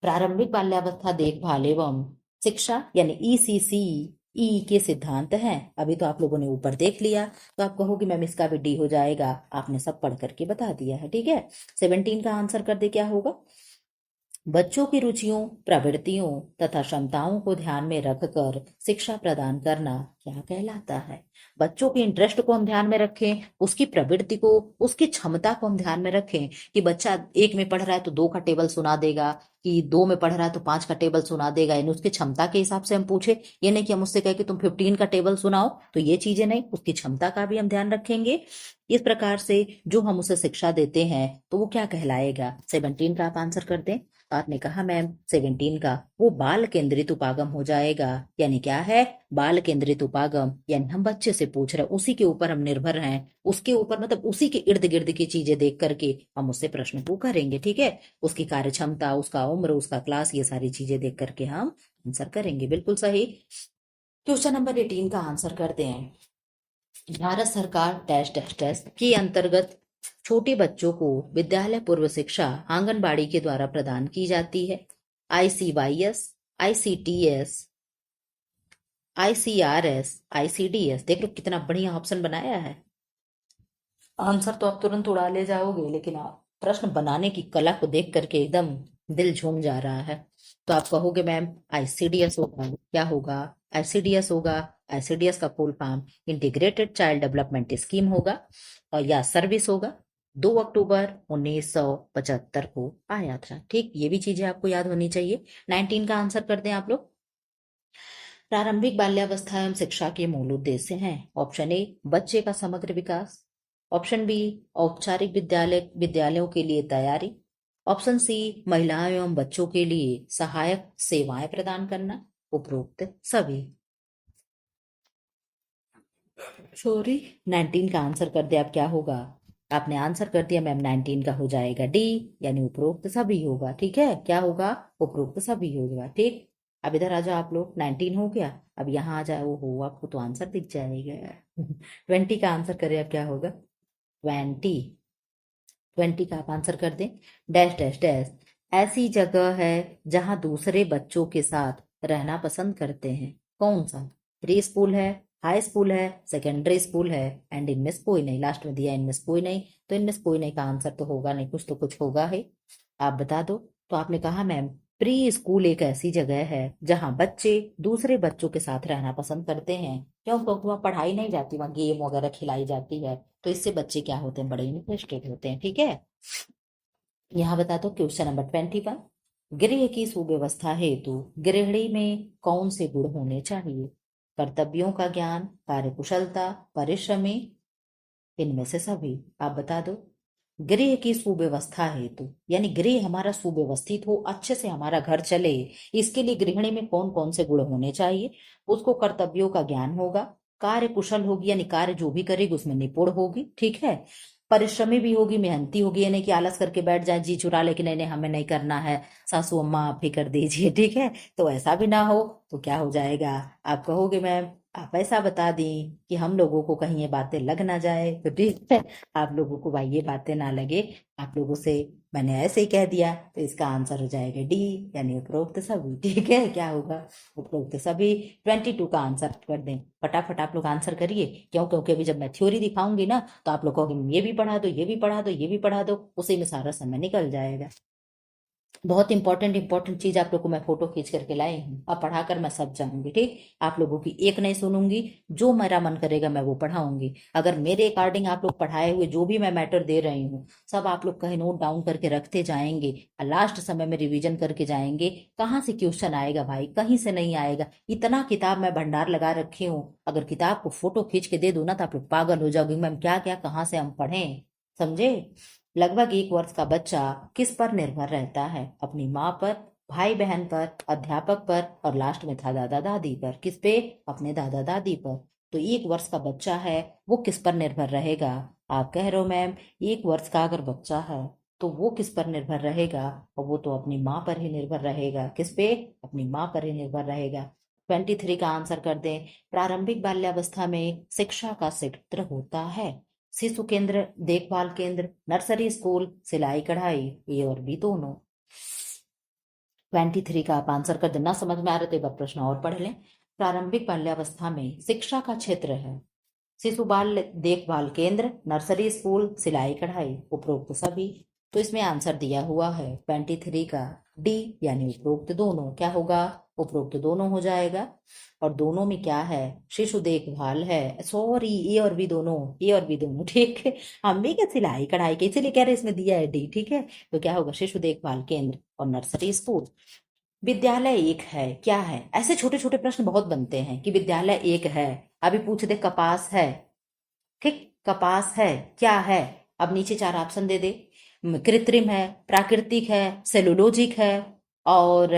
Speaker 1: प्रारंभिक बाल्यावस्था देखभाल एवं शिक्षा यानी ECCE के सिद्धांत हैं। अभी तो आप लोगों ने ऊपर देख लिया, तो आप कहोगे मैम इसका भी डी हो जाएगा, आपने सब पढ़ करके बता दिया है। ठीक है, 17 का आंसर कर दे, क्या होगा? बच्चों की रुचियों, प्रवृत्तियों तथा क्षमताओं को ध्यान में रखकर शिक्षा प्रदान करना क्या कहलाता है? बच्चों के इंटरेस्ट को हम ध्यान में रखें, उसकी प्रवृत्ति को, उसकी क्षमता को हम ध्यान में रखें कि बच्चा 1 में पढ़ रहा है तो 2 का टेबल सुना देगा, कि 2 में पढ़ रहा है तो 5 का टेबल सुना देगा, यानी उसकी क्षमता के हिसाब से हम पूछे। ये नहीं कि हम उससे कहे कि तुम 15 का टेबल सुनाओ, तो ये चीजें नहीं, उसकी क्षमता का भी हम ध्यान रखेंगे। इस प्रकार से जो हम उसे शिक्षा देते हैं तो वो क्या कहलाएगा? 17 का आप आंसर कर दें। तो आपने कहा मैम 17 का वो बाल केंद्रित उपागम हो जाएगा। यानी क्या है? बाल केंद्रित उपागम, यानी हम बच्चे से पूछ रहे हैं, उसी के ऊपर हम निर्भर हैं, उसके ऊपर मतलब उसी के इर्द गिर्द की चीजें देख करके हम उससे प्रश्न को करेंगे। ठीक है, उसकी कार्य क्षमता, उसका उम्र, उसका क्लास, ये सारी चीजें देख करके हम आंसर करेंगे। बिल्कुल सही। क्वेश्चन नंबर 18 का आंसर करते हैं। भारत सरकार डैश डैश डैश के अंतर्गत छोटे बच्चों को विद्यालय पूर्व शिक्षा आंगनबाड़ी के द्वारा प्रदान की जाती है। ICYS, ICTS, ICRS, ICDS। देख लो कितना बढ़िया ऑप्शन बनाया है। आंसर तो आप तुरंत उड़ा ले जाओगे, लेकिन आप प्रश्न बनाने की कला को देख करके एकदम दिल झूम जा रहा है। तो आप कहोगे मैम ICDS होगा, क्या होगा? ICDS होगा। ICDS का full form integrated child development scheme होगा, और या सर्विस होगा। 2 अक्टूबर 1975 को आया था। ठीक, ये भी चीजें आपको याद होनी चाहिए। 19 का आंसर कर दें आप लोग। प्रारंभिक बाल्यावस्था एवं शिक्षा के मूल उद्देश्य हैं। ऑप्शन ए, बच्चे का समग्र विकास। ऑप्शन बी, औपचारिक विद्यालयों के लिए तैयारी। ऑप्शन सी, महिलाओं एवं बच्चों के लिए सहायक सेवाएं प्रदान करना। उपरोक्त सभी। सॉरी, 19 का आंसर कर दिया। अब क्या होगा? आपने आंसर कर दिया मैम, 19 का हो जाएगा डी, यानी उपरोक्त सभी होगा। ठीक है, क्या होगा? उपरोक्त सभी होगा। ठीक, अब इधर आ जाओ आप लोग, 19 हो गया। अब यहाँ आ जाओ, हो आपको तो आंसर दिख जाएगा। 20 का आंसर करें, अब क्या होगा? 20, 20 का आप आंसर कर दें। डैश डैश डैश ऐसी जगह है जहां दूसरे बच्चों के साथ रहना पसंद करते हैं। कौन सा? प्री स्कूल है, हाई स्कूल है, सेकेंडरी स्कूल है, एंड इनमें से कोई नहीं। लास्ट में दिया इनमें से कोई नहीं, तो इनमें से कोई नहीं का आंसर तो होगा नहीं, कुछ तो कुछ होगा है। आप बता दो। तो आपने कहा मैम प्री स्कूल एक ऐसी जगह है जहां बच्चे दूसरे बच्चों के साथ रहना पसंद करते हैं। क्यों? क्योंकि वहाँ पढ़ाई नहीं जाती, वहाँ गेम वगैरह खिलाई जाती है, तो इससे बच्चे क्या होते हैं? बड़े इंटरेस्टेड होते हैं। ठीक है, यहाँ बता दो क्वेश्चन नंबर 21। गृह की सुव्यवस्था हेतु गृहिणी में कौन से गुण होने चाहिए? कर्तव्यों का ज्ञान, कार्यकुशलता, परिश्रमी, इनमें से सभी। आप बता दो। गृह की सुव्यवस्था हेतु, यानी गृह हमारा सुव्यवस्थित हो, अच्छे से हमारा घर चले, इसके लिए गृहिणी में कौन कौन से गुण होने चाहिए। उसको कर्तव्यों का ज्ञान होगा, कार्य कुशल होगी, यानी कार्य जो भी करेगी उसमें निपुण होगी, ठीक है। परिश्रमी भी होगी, मेहनती होगी, यानी कि आलस करके बैठ जाए, जी चुरा ले कि नहीं नहीं हमें नहीं करना है, सासू अम्मा आप ही कर दीजिए, ठीक है। तो ऐसा भी ना हो, तो क्या हो जाएगा, आप कहोगे मैम आप ऐसा बता दी कि हम लोगों को कहीं ये बातें लग ना जाए, तो ठीक है, आप लोगों को भाई ये बातें ना लगे, आप लोगों से मैंने ऐसे ही कह दिया, तो इसका आंसर हो जाएगा डी, यानी उपरोक्त सभी, ठीक है। क्या होगा, उपरोक्त सभी। 22 का आंसर कर दें, फटाफट आप लोग आंसर करिए। क्यों, क्योंकि अभी जब मैं थ्योरी दिखाऊंगी ना, तो आप लोग कहोगे ये भी पढ़ा दो, ये भी पढ़ा दो, ये भी पढ़ा दो, उसी में सारा समय निकल जाएगा। बहुत इंपॉर्टेंट इंपॉर्टेंट चीज आप लोग को मैं फोटो खींच करके लाई हूँ, अब पढ़ाकर मैं सब जाऊंगी, ठीक। आप लोगों की एक नहीं सुनूंगी, जो मेरा मन करेगा मैं वो पढ़ाऊंगी। अगर मेरे अकॉर्डिंग आप लोग पढ़ाए हुए जो भी मैं मैटर दे रही हूँ, सब आप लोग कहीं नोट डाउन करके रखते जाएंगे, और लास्ट समय में रिवीजन करके जाएंगे। कहाँ से क्वेश्चन आएगा भाई, कहीं से नहीं आएगा। इतना किताब मैं भंडार लगा रखी हूँ, अगर किताब को फोटो खींच के दे दूं ना, तो आप लोग पागल हो जाओगे, मैम क्या क्या कहाँ से हम पढ़ें, समझे। लगभग 1 वर्ष का बच्चा किस पर निर्भर रहता है, अपनी माँ पर, भाई बहन पर, अध्यापक पर, और लास्ट में था दादा दादी पर। किस पे, अपने दादा दादी पर। तो 1 वर्ष का बच्चा है, वो किस पर निर्भर रहेगा। आप कह रहे हो मैम 1 वर्ष का अगर बच्चा है तो वो किस पर निर्भर रहेगा, और वो तो अपनी माँ पर ही निर्भर रहेगा। किस पे, अपनी माँ पर ही निर्भर रहेगा। 23 का आंसर कर दें। प्रारंभिक बाल्यावस्था में शिक्षा का क्षेत्र होता है शिशु केंद्र, देखभाल केंद्र, नर्सरी स्कूल, सिलाई कढ़ाई, ए और बी दोनों। 23 का आप आंसर कर देना, समझ में आ रहा तो एक बार प्रश्न और पढ़ लें। प्रारंभिक बाल्यावस्था में शिक्षा का क्षेत्र है शिशु बाल देखभाल केंद्र, नर्सरी स्कूल, सिलाई कढ़ाई, उपरोक्त सभी। तो इसमें आंसर दिया हुआ है 23 का डी, यानी उपरोक्त दोनों। क्या होगा, उपरोक्त दोनों हो जाएगा। और दोनों में क्या है, शिशु देखभाल है, सॉरी ए और बी दोनों, ए और बी दोनों, ठीक है। हम भी क्या सिलाई कढ़ाई के, इसीलिए कह रहे इसमें दिया है डी, ठीक है। तो क्या होगा, शिशु देखभाल केंद्र और नर्सरी स्कूल। विद्यालय एक है, क्या है। ऐसे छोटे छोटे प्रश्न बहुत बनते हैं कि विद्यालय एक है। अभी पूछ दे कपास है, ठीक, कपास है, क्या है। अब नीचे 4 ऑप्शन दे दे, कृत्रिम है, प्राकृतिक है, सेलुलोजिक है, और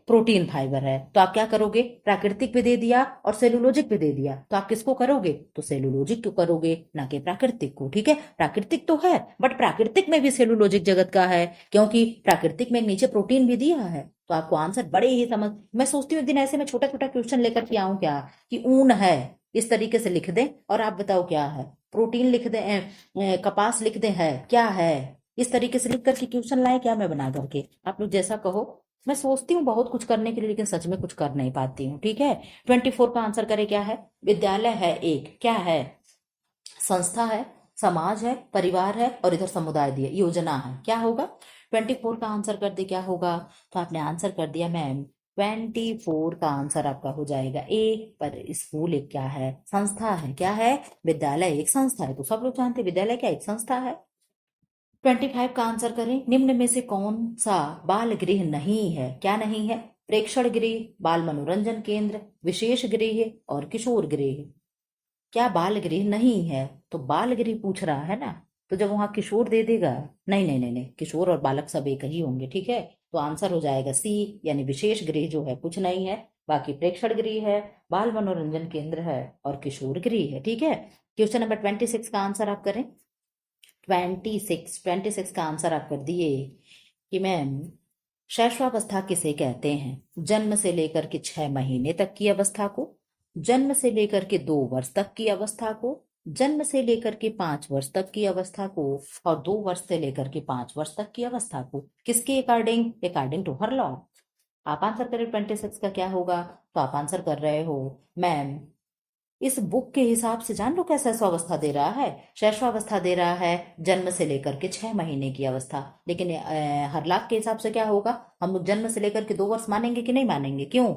Speaker 1: प्रोटीन फाइबर है। तो आप क्या करोगे, प्राकृतिक भी दे दिया और सेलुलोजिक भी दे दिया, तो आप किसको करोगे, तो सेलुलोजिक को करोगे, ना कि प्राकृतिक को, ठीक है। प्राकृतिक तो है, बट प्राकृतिक में भी सेलुलोजिक जगत का है, क्योंकि प्राकृतिक में नीचे प्रोटीन भी दिया है। तो आपको आंसर बड़े ही समझ, मैं सोचती हूँ एक दिन ऐसे में छोटा छोटा क्वेश्चन लेकर के आऊं क्या, कि ऊन है, इस तरीके से लिख दें और आप बताओ क्या है। प्रोटीन लिख दें, कपास लिख दें, है क्या है, इस तरीके से लिख करके क्वेश्चन लाए क्या मैं बना करके, आप लोग जैसा कहो। मैं सोचती हूँ बहुत कुछ करने के लिए, लेकिन सच में कुछ कर नहीं पाती हूँ, ठीक है। 24 का आंसर करे, क्या है, विद्यालय है एक, क्या है, संस्था है, समाज है, परिवार है, और इधर समुदाय दिया, योजना है। क्या होगा, 24 का आंसर कर दे, क्या होगा। तो आपने आंसर कर दिया मैम, 24 का आंसर आपका हो जाएगा ए। पर स्कूल एक क्या है, संस्था है, क्या है, विद्यालय एक संस्था है, तो सब लोग जानते हैं विद्यालय क्या एक संस्था है। 25 का आंसर करें, निम्न में से कौन सा बाल गृह नहीं है, क्या नहीं है, प्रेक्षण गृह, बाल मनोरंजन केंद्र, विशेष गृह, और किशोर गृह। क्या बाल गृह नहीं है, तो बाल गृह पूछ रहा है ना, तो जब वहां किशोर दे देगा, नहीं नहीं नहीं नहीं, किशोर और बालक सब एक ही होंगे, ठीक है। तो आंसर हो जाएगा सी, यानी विशेष गृह जो है कुछ नहीं है, बाकी प्रेक्षण गृह है, बाल मनोरंजन केंद्र है, और किशोर गृह है, ठीक है। क्वेश्चन नंबर 26 का आंसर आप करें। 26 का आंसर आप कर दिए कि मैम शैशवावस्था किसे कहते हैं, जन्म से लेकर के 6 महीने तक की अवस्था को, जन्म से लेकर के 2 वर्ष तक की अवस्था को, जन्म से लेकर के 5 वर्ष तक की अवस्था को, और 2 वर्ष से लेकर के 5 वर्ष तक की अवस्था को। किसके according, according to her law. आप आंसर करें 26 का क्या होगा, तो आप आंसर कर रहे हो मैम, इस बुक के हिसाब से जान लो क्या शैशवावस्था दे रहा है, शैशवावस्था दे रहा है जन्म से लेकर के 6 महीने की अवस्था। लेकिन हर लाख के हिसाब से क्या होगा, हम लोग जन्म से लेकर के 2 वर्ष मानेंगे कि नहीं मानेंगे, क्यों।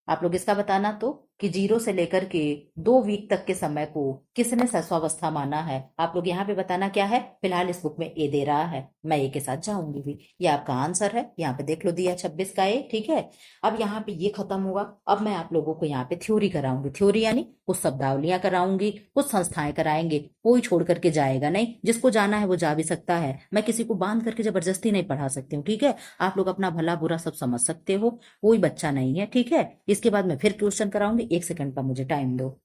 Speaker 1: आप लोग इसका बताना तो, कि 0 से लेकर के 2 वीक तक के समय को किसने शैशवावस्था माना है। आप लोग यहाँ पे बताना क्या है, फिलहाल इस बुक में ए दे रहा है, मैं ए के साथ जाऊंगी भी। ये आपका आंसर है, यहाँ पे देख लो दिया 26 का ए। ठीक है, अब यहाँ पे ये खत्म हुआ। अब मैं आप लोगों को यहाँ पे थ्योरी कराऊंगी। थ्योरी यानी कुछ शब्दावलियां कराऊंगी, कुछ संस्थाएं कराएंगे। कोई छोड़ करके जाएगा नहीं, जिसको जाना है वो जा भी सकता है। मैं किसी को बांध करके जबरदस्ती नहीं पढ़ा सकती हूँ। ठीक है, आप लोग अपना भला बुरा सब समझ सकते हो, कोई बच्चा नहीं है। ठीक है, इसके बाद मैं फिर क्वेश्चन कराऊंगी। 1 सेकंड का मुझे टाइम दो।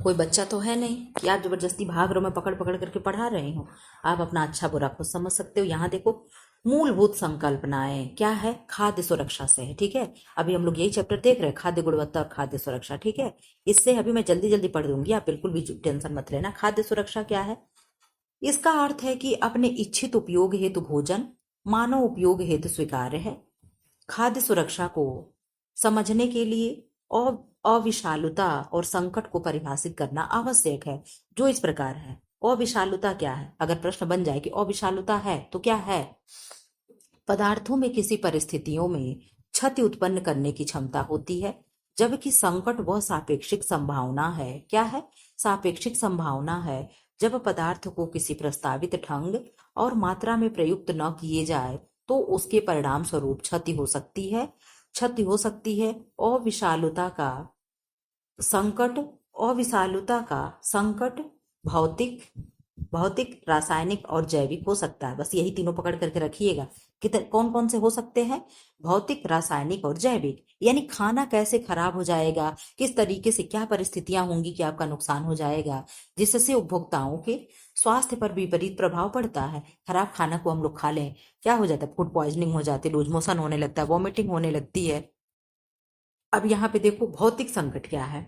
Speaker 1: कोई बच्चा तो है नहीं कि आप जबरदस्ती भाग रहे हो, मैं पकड़ पकड़ करके पढ़ा रही हूँ। आप अपना अच्छा बुरा खुद समझ सकते हो। यहाँ देखो, मूलभूत संकल्पनाएं क्या है, खाद्य सुरक्षा से है। ठीक है, अभी हम लोग यही चैप्टर देख रहे हैं, खाद्य गुणवत्ता और खाद्य सुरक्षा। ठीक है, इससे अभी मैं जल्दी जल्दी पढ़ दूंगी, आप बिल्कुल भी टेंशन मत लेना। खाद्य सुरक्षा क्या है? इसका अर्थ है कि अपने इच्छित उपयोग हेतु भोजन मानव उपयोग हेतु स्वीकार्य है। खाद्य सुरक्षा को समझने के लिए अविषालुता और संकट को परिभाषित करना आवश्यक है, जो इस प्रकार है। अविषालुता क्या है? अगर प्रश्न बन जाए कि अविषालुता है तो क्या है? पदार्थों में किसी परिस्थितियों में क्षति उत्पन्न करने की क्षमता होती है, जबकि संकट वह सापेक्षिक संभावना है। क्या है? सापेक्षिक संभावना है। जब पदार्थ को किसी प्रस्तावित ढंग और मात्रा में प्रयुक्त न किए जाए तो उसके परिणाम स्वरूप क्षति हो सकती है। क्षति हो सकती है। अविषालुता का संकट, अविषालुता का संकट भौतिक, रासायनिक और जैविक हो सकता है। बस यही तीनों पकड़ करके रखिएगा। कौन कौन से हो सकते हैं? भौतिक, रासायनिक और जैविक। यानी खाना कैसे खराब हो जाएगा, किस तरीके से, क्या परिस्थितियां होंगी कि आपका नुकसान हो जाएगा, जिससे उपभोक्ताओं के स्वास्थ्य पर विपरीत प्रभाव पड़ता है। खराब खाना को हम लोग खा लें, क्या हो जाता है? फूड पॉइजनिंग हो जाती है, लूज मोशन होने लगता है, वॉमिटिंग होने लगती है। अब यहाँ पे देखो, भौतिक संकट क्या है,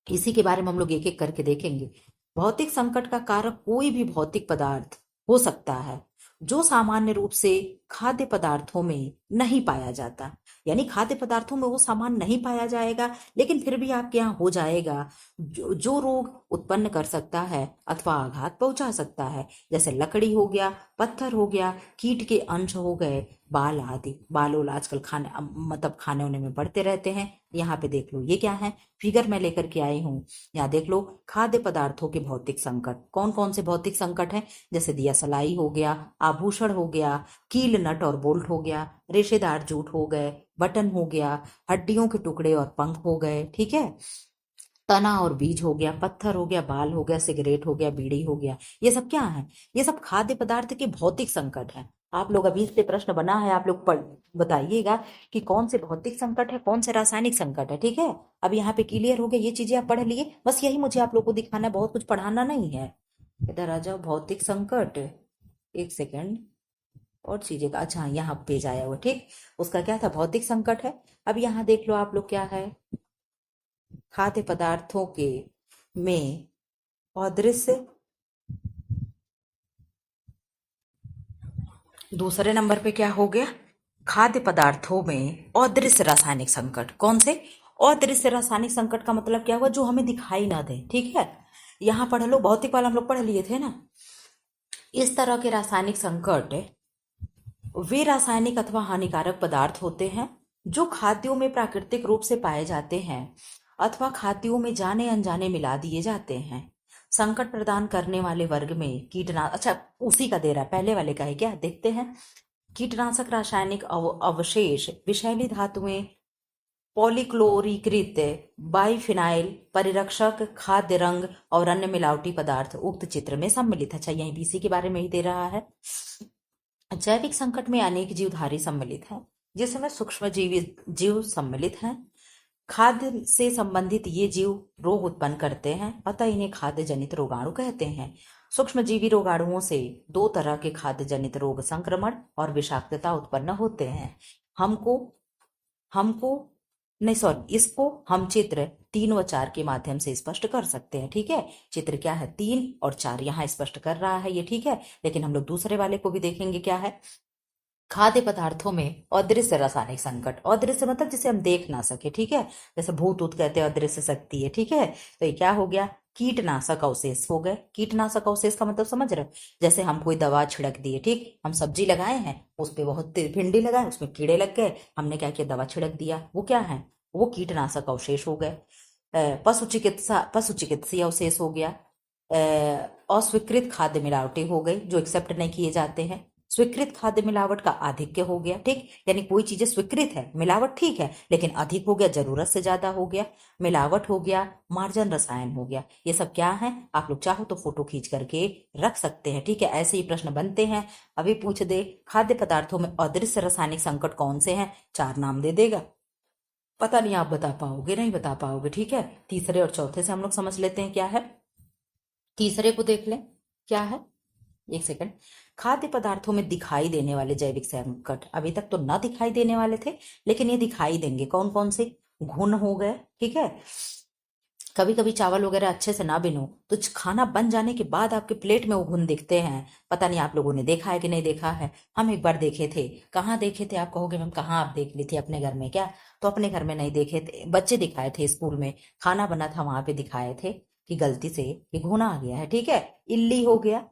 Speaker 1: इसी के बारे में हम लोग एक एक करके देखेंगे। भौतिक संकट का कारक कोई भी भौतिक पदार्थ हो सकता है जो सामान्य रूप से खाद्य पदार्थों में नहीं पाया जाता। यानी खाद्य पदार्थों में वो सामान नहीं पाया जाएगा, लेकिन फिर भी आपके यहाँ हो जाएगा, जो रोग उत्पन्न कर सकता है अथवा आघात पहुंचा सकता है। जैसे लकड़ी हो गया, पत्थर हो गया, कीट के अंश हो गए, बाल आदि। बाल ओल आजकल खाने मतलब खाने होने में पड़ते रहते हैं। यहाँ पे देख लो, ये क्या है, फिगर मैं लेकर के आई हूँ। यहाँ देख लो, खाद्य पदार्थों के भौतिक संकट। कौन कौन से भौतिक संकट है? जैसे दिया सलाई हो गया, आभूषण हो गया, कील नट और बोल्ट हो गया, रेशेदार जूट हो गए, बटन हो गया, हड्डियों के टुकड़े और पंख हो गए। ठीक है, तना और बीज हो गया, पत्थर हो गया, बाल हो गया, सिगरेट हो गया, बीड़ी हो गया। ये सब क्या है? ये सब खाद्य पदार्थ के भौतिक संकट है। आप लोग, अभी से प्रश्न बना है, आप लोग पढ़ बताइएगा कि कौन से भौतिक संकट है, कौन से रासायनिक संकट है। ठीक है, अब यहाँ पे क्लियर हो गया, ये चीजें आप पढ़ लिए। बस यही मुझे आप लोग को दिखाना है, बहुत कुछ पढ़ाना नहीं है। इधर आ जाओ, भौतिक संकट। 1 सेकेंड, और चीजें का, अच्छा यहाँ पेज आया हुआ। ठीक, उसका क्या था? भौतिक संकट है। अब यहाँ देख लो आप लोग, क्या है, खाद्य पदार्थों के में अदृश्य, दूसरे नंबर पे क्या हो गया? खाद्य पदार्थों में अदृश्य रासायनिक संकट। कौन से? अदृश्य रासायनिक संकट का मतलब क्या हुआ? जो हमें दिखाई ना दे। ठीक है, यहाँ पढ़ लो, भौतिक वाला हम लोग पढ़ लिए थे ना। इस तरह के रासायनिक संकट वे रासायनिक अथवा हानिकारक पदार्थ होते हैं जो खाद्यों में प्राकृतिक रूप से पाए जाते हैं अथवा खाद्यों में जाने अनजाने मिला दिए जाते हैं। संकट प्रदान करने वाले वर्ग में कीटनाशक, अच्छा उसी का दे रहा है, पहले वाले का है क्या, देखते हैं। कीटनाशक, रासायनिक अवशेष, विषैली धातुएं, पॉलीक्लोरीकृत बाइफिनाइल, परिरक्षक, खाद्य रंग और अन्य मिलावटी पदार्थ उक्त चित्र में सम्मिलित है। अच्छा, यही बीसी के बारे में ही दे रहा है। जैविक संकट में अनेक जीवधारी सम्मिलित हैं, जिसमें सूक्ष्म जीव सम्मिलित हैं। खाद्य से संबंधित ये जीव रोग उत्पन्न करते हैं, अतः इन्हें खाद्य जनित रोगाणु कहते हैं। सूक्ष्मजीवी रोगाणुओं से 2 तरह के खाद्य जनित रोग, संक्रमण और विषाक्तता उत्पन्न होते हैं। हमको नहीं, सॉरी, इसको हम चित्र 3 व 4 के माध्यम से स्पष्ट कर सकते हैं। ठीक है, चित्र क्या है, 3 और 4 यहाँ स्पष्ट कर रहा है ये। ठीक है, लेकिन हम लोग दूसरे वाले को भी देखेंगे। क्या है? खाद्य पदार्थों में अदृश्य रासायनिक संकट। अदृश्य मतलब जिसे हम देख ना सके। ठीक है, जैसे भूत ऊत कहते हैं, अदृश्य शक्ति है। ठीक है, तो ये क्या हो गया? कीटनाशक अवशेष हो गए। कीटनाशक अवशेष का मतलब समझ रहे हो? जैसे हम कोई दवा छिड़क दिए, ठीक, हम सब्जी लगाए हैं, उस पे बहुत भिंडी लगाए, उसमें कीड़े लग गए, हमने क्या किया, दवा छिड़क दिया, वो क्या है? वो कीटनाशक अवशेष हो गए। पशु चिकित्सीय अवशेष हो गया। अस्वीकृत खाद्य मिलावटें हो गई जो एक्सेप्ट नहीं किए जाते हैं। स्वीकृत खाद्य मिलावट का आधिक्य हो गया, ठीक, यानी कोई चीजें स्वीकृत है, मिलावट ठीक है लेकिन अधिक हो गया, जरूरत से ज्यादा हो गया। मिलावट हो गया, मार्जन रसायन हो गया। ये सब क्या है, आप लोग चाहो तो फोटो खींच करके रख सकते हैं, ठीक है। ऐसे ही प्रश्न बनते हैं। अभी पूछ दे खाद्य पदार्थों में अदृश्य रासायनिक संकट कौन से हैं, 4 नाम दे देगा। पता नहीं आप बता पाओगे, नहीं बता पाओगे, ठीक है। तीसरे और चौथे से हम लोग समझ लेते हैं क्या है। तीसरे को देख लें क्या है। एक सेकंड। खाद्य पदार्थों में दिखाई देने वाले जैविक संकट, अभी तक तो ना दिखाई देने वाले थे लेकिन ये दिखाई देंगे। कौन कौन से, घुन हो गए, ठीक है। कभी कभी चावल वगैरह अच्छे से ना बिनो तो खाना बन जाने के बाद आपके प्लेट में वो घुन दिखते हैं। पता नहीं आप लोगों ने देखा है कि नहीं देखा है। हम एक बार देखे थे। कहाँ देखे थे, आप कहोगे मैम कहाँ आप देख ली थी, अपने घर में क्या? तो अपने घर में नहीं देखे थे, बच्चे दिखाए थे, स्कूल में खाना बना था वहां पे दिखाए थे कि गलती से ये घुना आ गया है, ठीक है। इल्ली हो गया,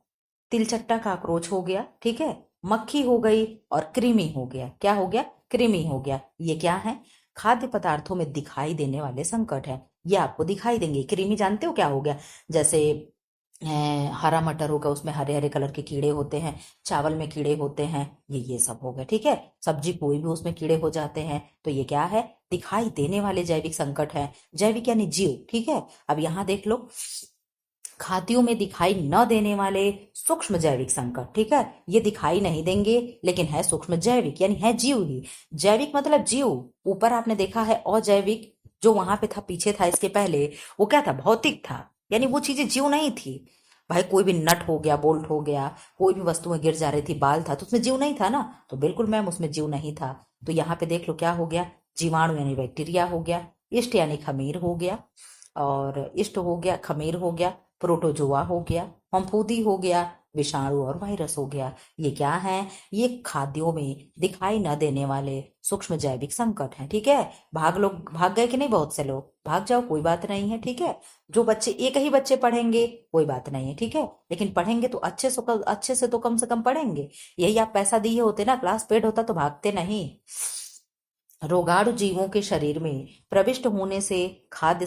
Speaker 1: तिलचट्टा काकरोच हो गया, ठीक है। मक्खी हो गई और कृमि हो गया। क्या हो गया, कृमि हो गया। ये क्या है, खाद्य पदार्थों में दिखाई देने वाले संकट है। ये आपको दिखाई देंगे। कृमि जानते हो क्या हो गया, जैसे हरा मटर होगा, उसमें हरे हरे कलर के कीड़े होते हैं, चावल में कीड़े होते हैं, ये सब हो गए, ठीक है। सब्जी कोई भी उसमें कीड़े हो जाते हैं, तो ये क्या है, दिखाई देने वाले जैविक संकट है। जैविक यानी जीव, ठीक है। अब यहाँ देख लो, खाद्यों में दिखाई न देने वाले सूक्ष्म जैविक संकट, ठीक है। ये दिखाई नहीं देंगे लेकिन है सूक्ष्म जैविक, यानी है जीव ही। जैविक मतलब जीव। ऊपर आपने देखा है अजैविक, जो वहां पे था, पीछे था इसके पहले, वो क्या था, भौतिक था, यानी वो चीजें जीव नहीं थी। भाई कोई भी नट हो गया, बोल्ट हो गया, कोई भी वस्तुएं गिर जा रही थी, बाल था, तो उसमें जीव नहीं था ना, तो बिल्कुल मैम उसमें जीव नहीं था। तो यहाँ पे देख लो क्या हो गया, जीवाणु यानी बैक्टीरिया हो गया, इष्ट यानी खमीर हो गया, और इष्ट हो गया, खमीर हो गया, प्रोटोजोआ हो गया, फफूंदी हो गया, विषाणु और वायरस हो गया। ये क्या है, ये खाद्यों में दिखाई न देने वाले सूक्ष्म जैविक संकट हैं, ठीक है। भाग गए कि नहीं, बहुत से लोग भाग जाओ, कोई बात नहीं है, ठीक है। जो बच्चे, एक ही बच्चे पढ़ेंगे कोई बात नहीं है, ठीक है, लेकिन पढ़ेंगे तो अच्छे से तो कम से कम पढ़ेंगे। यही आप पैसा दिए होते ना, क्लास पेड होता तो भागते नहीं। रोगाणु जीवों के शरीर में प्रविष्ट होने से खाद्य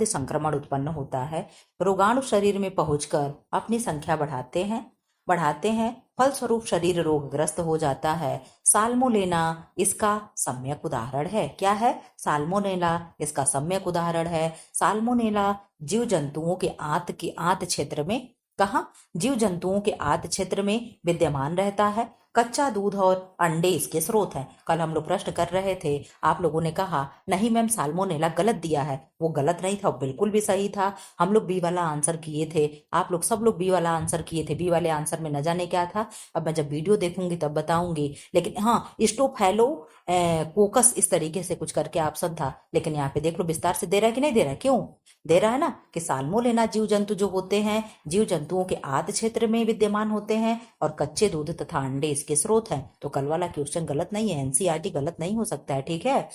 Speaker 1: संक्रमण उत्पन्न होता है। रोगाणु शरीर में पहुंचकर अपनी संख्या बढ़ाते हैं, फलस्वरूप शरीर रोगग्रस्त हो जाता है। साल्मोनेला इसका सम्यक उदाहरण है। क्या है, साल्मोनेला इसका सम्यक उदाहरण है। साल्मोनेला जीव जंतुओं के आंत क्षेत्र में, कहा, जीव जंतुओं के आंत क्षेत्र में विद्यमान रहता है। कच्चा दूध और अंडे इसके स्रोत हैं। कल हम लोग प्रश्न कर रहे थे, आप लोगों ने कहा नहीं मैम साल्मोनेला गलत दिया है। वो गलत नहीं था, बिल्कुल भी सही था। हम लोग बी वाला आंसर किए थे, आप लोग सब लोग बी वाला आंसर किए थे। बी वाले आंसर में न जाने क्या था, अब मैं जब वीडियो देखूंगी तब बताऊंगी। लेकिन हाँ, स्टोफैलो कोकस इस तरीके से कुछ करके ऑप्शन था, लेकिन यहाँ पे देख लो विस्तार से दे रहा है कि नहीं दे रहा है। क्यों दे रहा है ना, कि साल्मोनेला जीव जंतु जो होते हैं, जीव जंतुओं के आद्य क्षेत्र में विद्यमान होते हैं, और कच्चे दूध तथा अंडे इसके स्रोत हैं। तो कल वाला क्वेश्चन गलत नहीं है, एनसीईआरटी गलत नहीं हो सकता है, ठीक है।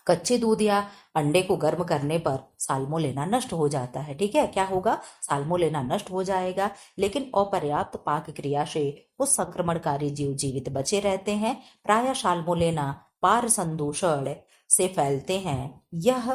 Speaker 1: कच्चे दूध या अंडे को गर्म करने पर साल्मोनेला नष्ट हो जाता है, ठीक है। क्या होगा, साल्मोनेला नष्ट हो जाएगा, लेकिन अपर्याप्त पाक क्रिया से उस संक्रमणकारी जीव जीवित बचे रहते हैं। प्रायः साल्मोनेला पार संदूषण से फैलते हैं। यह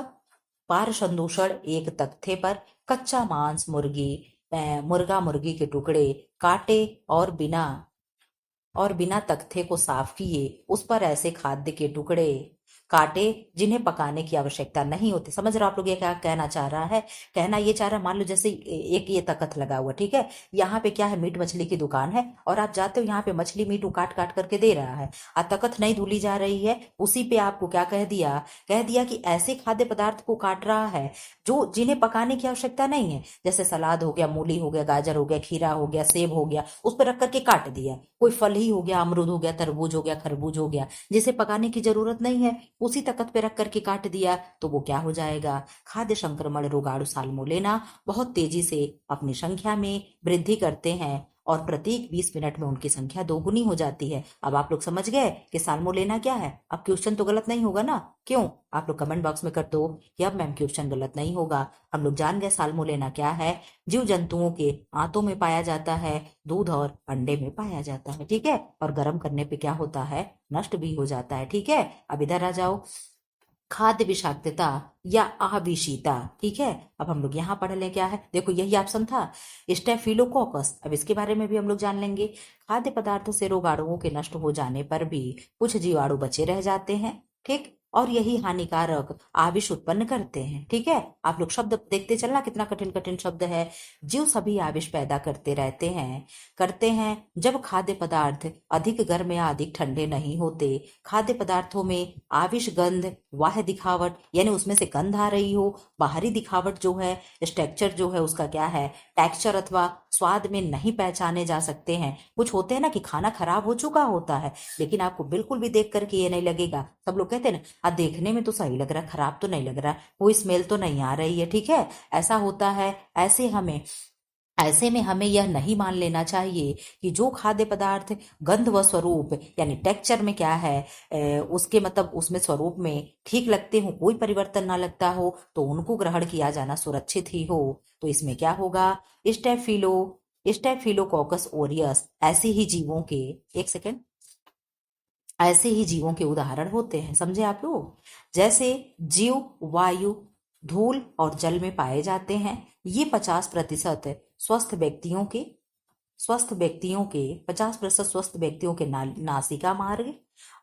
Speaker 1: पार संदूषण एक तख्ते पर कच्चा मांस, मुर्गा मुर्गी के टुकड़े काटे और बिना तख्ते को साफ किए उस पर ऐसे खाद्य के टुकड़े काटे जिन्हें पकाने की आवश्यकता नहीं होती। समझ रहे हो आप लोग ये क्या कहना चाह रहा है? कहना ये चाह रहा है, मान लो जैसे एक ये तख्त लगा हुआ, ठीक है, यहाँ पे क्या है, मीट मछली की दुकान है, और आप जाते हो यहाँ पे मछली मीट काट काट करके दे रहा है, और तख्त नहीं धुली जा रही है, उसी पे आपको क्या कह दिया कि ऐसे खाद्य पदार्थ को काट रहा है जो जिन्हें पकाने की आवश्यकता नहीं है। जैसे सलाद हो गया, मूली हो गया, गाजर हो गया, खीरा हो गया, सेब हो गया, उस पर रख करके काट दिया। कोई फल ही हो गया, अमरूद हो गया, तरबूज हो गया, खरबूज हो गया, जिसे पकाने की जरूरत नहीं है, उसी तख्त पे रख करके काट दिया, तो वो क्या हो जाएगा, खाद्य संक्रमण रोगाणु साल्मोनेला बहुत तेजी से अपनी संख्या में वृद्धि करते हैं, और प्रत्येक 20 मिनट में उनकी संख्या दोगुनी हो जाती है। अब आप लोग समझ गए कि साल्मोनेला क्या है। अब क्वेश्चन तो गलत नहीं होगा ना, क्यों? आप लोग कमेंट बॉक्स में कर दो कि अब मैम क्वेश्चन गलत नहीं होगा। हम लोग जान गए साल्मोनेला क्या है। जीव जंतुओं के आंतों में पाया जाता है, दूध और अंडे में पाया जाता है, ठीक है, और गर्म करने पे क्या होता है, नष्ट भी हो जाता है, ठीक है। अब इधर आ जाओ, खाद्य विषाक्तता या अविषीता। ठीक है, अब हम लोग यहाँ पढ़ लें क्या है। देखो यही ऑप्शन था, स्टेफिलोकोकस। अब इसके बारे में भी हम लोग जान लेंगे। खाद्य पदार्थों से रोगाणुओं के नष्ट हो जाने पर भी कुछ जीवाणु बचे रह जाते हैं। ठीक, और यही हानिकारक आविष उत्पन्न करते हैं। ठीक है, आप लोग शब्द देखते चलना, कितना कठिन कठिन शब्द है। जीव सभी आविष पैदा करते हैं जब खाद्य पदार्थ अधिक गर्म या अधिक ठंडे नहीं होते। खाद्य पदार्थों में आविष गंध, बाह्य दिखावट यानी उसमें से गंध आ रही हो, बाहरी दिखावट जो है, स्ट्रक्चर जो है उसका क्या है, टेक्सचर अथवा स्वाद में नहीं पहचाने जा सकते हैं। कुछ होते हैं ना कि खाना खराब हो चुका होता है, लेकिन आपको बिल्कुल भी देख करके ये नहीं लगेगा। सब लोग कहते हैं ना, देखने में तो सही लग रहा है, खराब तो नहीं लग रहा, कोई स्मेल तो नहीं आ रही है। ठीक है, ऐसा होता है। ऐसे में हमें यह नहीं मान लेना चाहिए कि जो खाद्य पदार्थ गंध व स्वरूप यानी टेक्सचर में क्या है, उसके मतलब उसमें स्वरूप में ठीक लगते हो, कोई परिवर्तन ना लगता हो, तो उनको ग्रहण किया जाना सुरक्षित ही हो। तो इसमें क्या होगा, स्टेफिलो स्टेफिलोकोकस ओरियस एक सेकेंड ऐसे ही जीवों के उदाहरण होते हैं। समझे आप लोग? जैसे जीव वायु, धूल और जल में पाए जाते हैं। ये 50% स्वस्थ व्यक्तियों के 50% स्वस्थ व्यक्तियों के नासिका मार्ग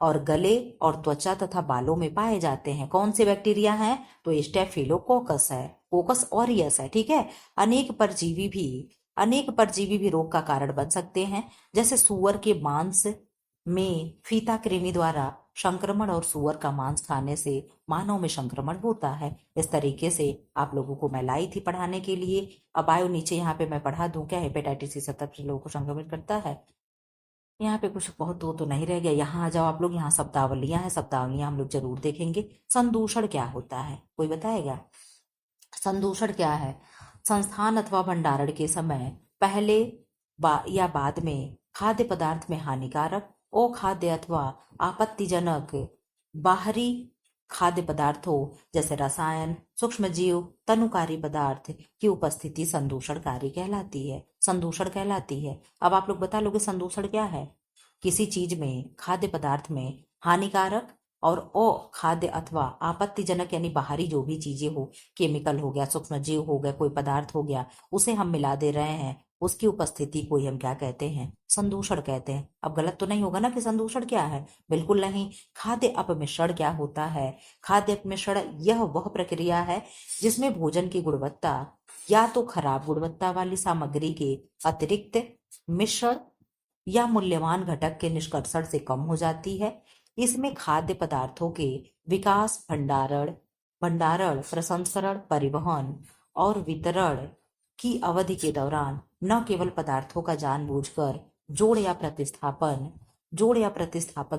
Speaker 1: और गले और त्वचा तथा बालों में पाए जाते हैं। कौन से बैक्टीरिया हैं? तो स्टेफिलोकोकस है, कोकस ऑरियस है। ठीक है, अनेक परजीवी भी रोग का कारण बन सकते हैं। जैसे सुअर के मांस में फीता कृमि द्वारा संक्रमण और सुअर का मांस खाने से मानव में संक्रमण होता है। इस तरीके से आप लोगों को मैं लाई थी पढ़ाने के लिए। अब आयो नीचे, यहाँ पे मैं पढ़ा दूं क्या, हेपेटाइटिस सी 70% लोगों को संक्रमित करता है। यहाँ पे कुछ बहुत तो नहीं रह गया। यहाँ आ जाओ आप लोग, यहाँ शब्दावलियां हैं, शब्दावलियां हम लोग जरूर देखेंगे। संदूषण क्या होता है, कोई बताएगा? संदूषण क्या है? संस्थान अथवा भंडारण के समय पहले या बाद में खाद्य पदार्थ में हानिकारक, अखाद्य अथवा आपत्तिजनक बाहरी खाद्य पदार्थों जैसे रसायन, सूक्ष्म जीव, तनुकारी पदार्थ की उपस्थिति संदूषण कहलाती है। अब आप लोग बता लोगे संदूषण क्या है? किसी चीज में, खाद्य पदार्थ में हानिकारक और अखाद्य अथवा आपत्तिजनक यानी बाहरी जो भी चीजें हो, केमिकल हो गया, सूक्ष्म जीव हो गया, कोई पदार्थ हो गया, उसे हम मिला दे रहे हैं, उसकी उपस्थिति को ही हम क्या कहते हैं? संदूषण कहते हैं। अब गलत तो नहीं होगा ना कि संदूषण क्या है? बिल्कुल नहीं। खाद्य अपमिश्रण क्या होता है? खाद्य अपमिश्रण यह वह प्रक्रिया है जिसमें भोजन की गुणवत्ता या तो खराब गुणवत्ता वाली सामग्री के अतिरिक्त मिश्रण या मूल्यवान घटक के निष्कर्षण से कम हो जाती है। इसमें खाद्य पदार्थों के विकास, भंडारण, प्रसंस्करण, परिवहन और वितरण की अवधि के दौरान न केवल पदार्थों का जानबूझकर जोड़ या प्रतिस्थापन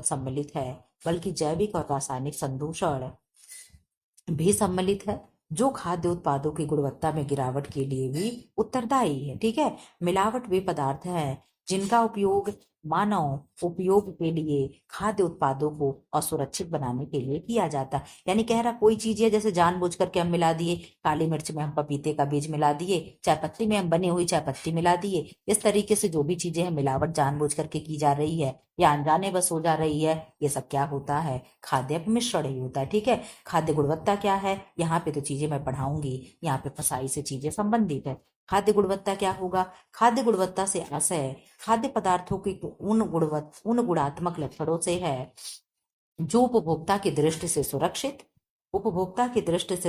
Speaker 1: सम्मिलित है, बल्कि जैविक और रासायनिक संदूषण भी सम्मिलित है, जो खाद्य उत्पादों की गुणवत्ता में गिरावट के लिए भी उत्तरदायी है। ठीक है, मिलावट वे पदार्थ हैं जिनका उपयोग मानव उपयोग के लिए खाद्य उत्पादों को असुरक्षित बनाने के लिए किया जाता है। यानी कह रहा कोई चीज है जैसे जानबूझ करके हम मिला दिए, काली मिर्च में हम पपीते का बीज मिला दिए, चाय पत्ती में हम बनी हुई चाय पत्ती मिला दिए। इस तरीके से जो भी चीजें हैं मिलावट जानबूझ करके की जा रही है या अनजाने बस हो जा रही है, ये सब क्या होता है? खाद्य मिश्रण ही होता है। ठीक है, खाद्य गुणवत्ता क्या है? यहाँ पे तो चीजें मैं पढ़ाऊंगी, यहाँ पे फसाई से चीजें संबंधित है। खाद्य गुणवत्ता क्या होगा? खाद्य गुणवत्ता से आशय खाद्य पदार्थों की उन गुणात्मक लक्षणों से है जो उपभोक्ता की दृष्टि से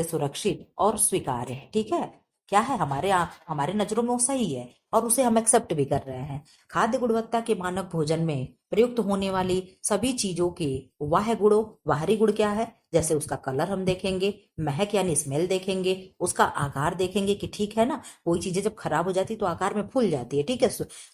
Speaker 1: सुरक्षित और स्वीकार्य है। ठीक है, क्या है हमारे नजरों में वो सही है और उसे हम एक्सेप्ट भी कर रहे हैं। खाद्य गुणवत्ता के मानक भोजन में प्रयुक्त होने वाली सभी चीजों के बाहरी गुण क्या है? जैसे उसका कलर हम देखेंगे, महक यानी स्मेल देखेंगे, उसका आकार देखेंगे कि ठीक है ना, कोई चीजें जब खराब हो जाती तो आकार में फूल जाती है। ठीक है,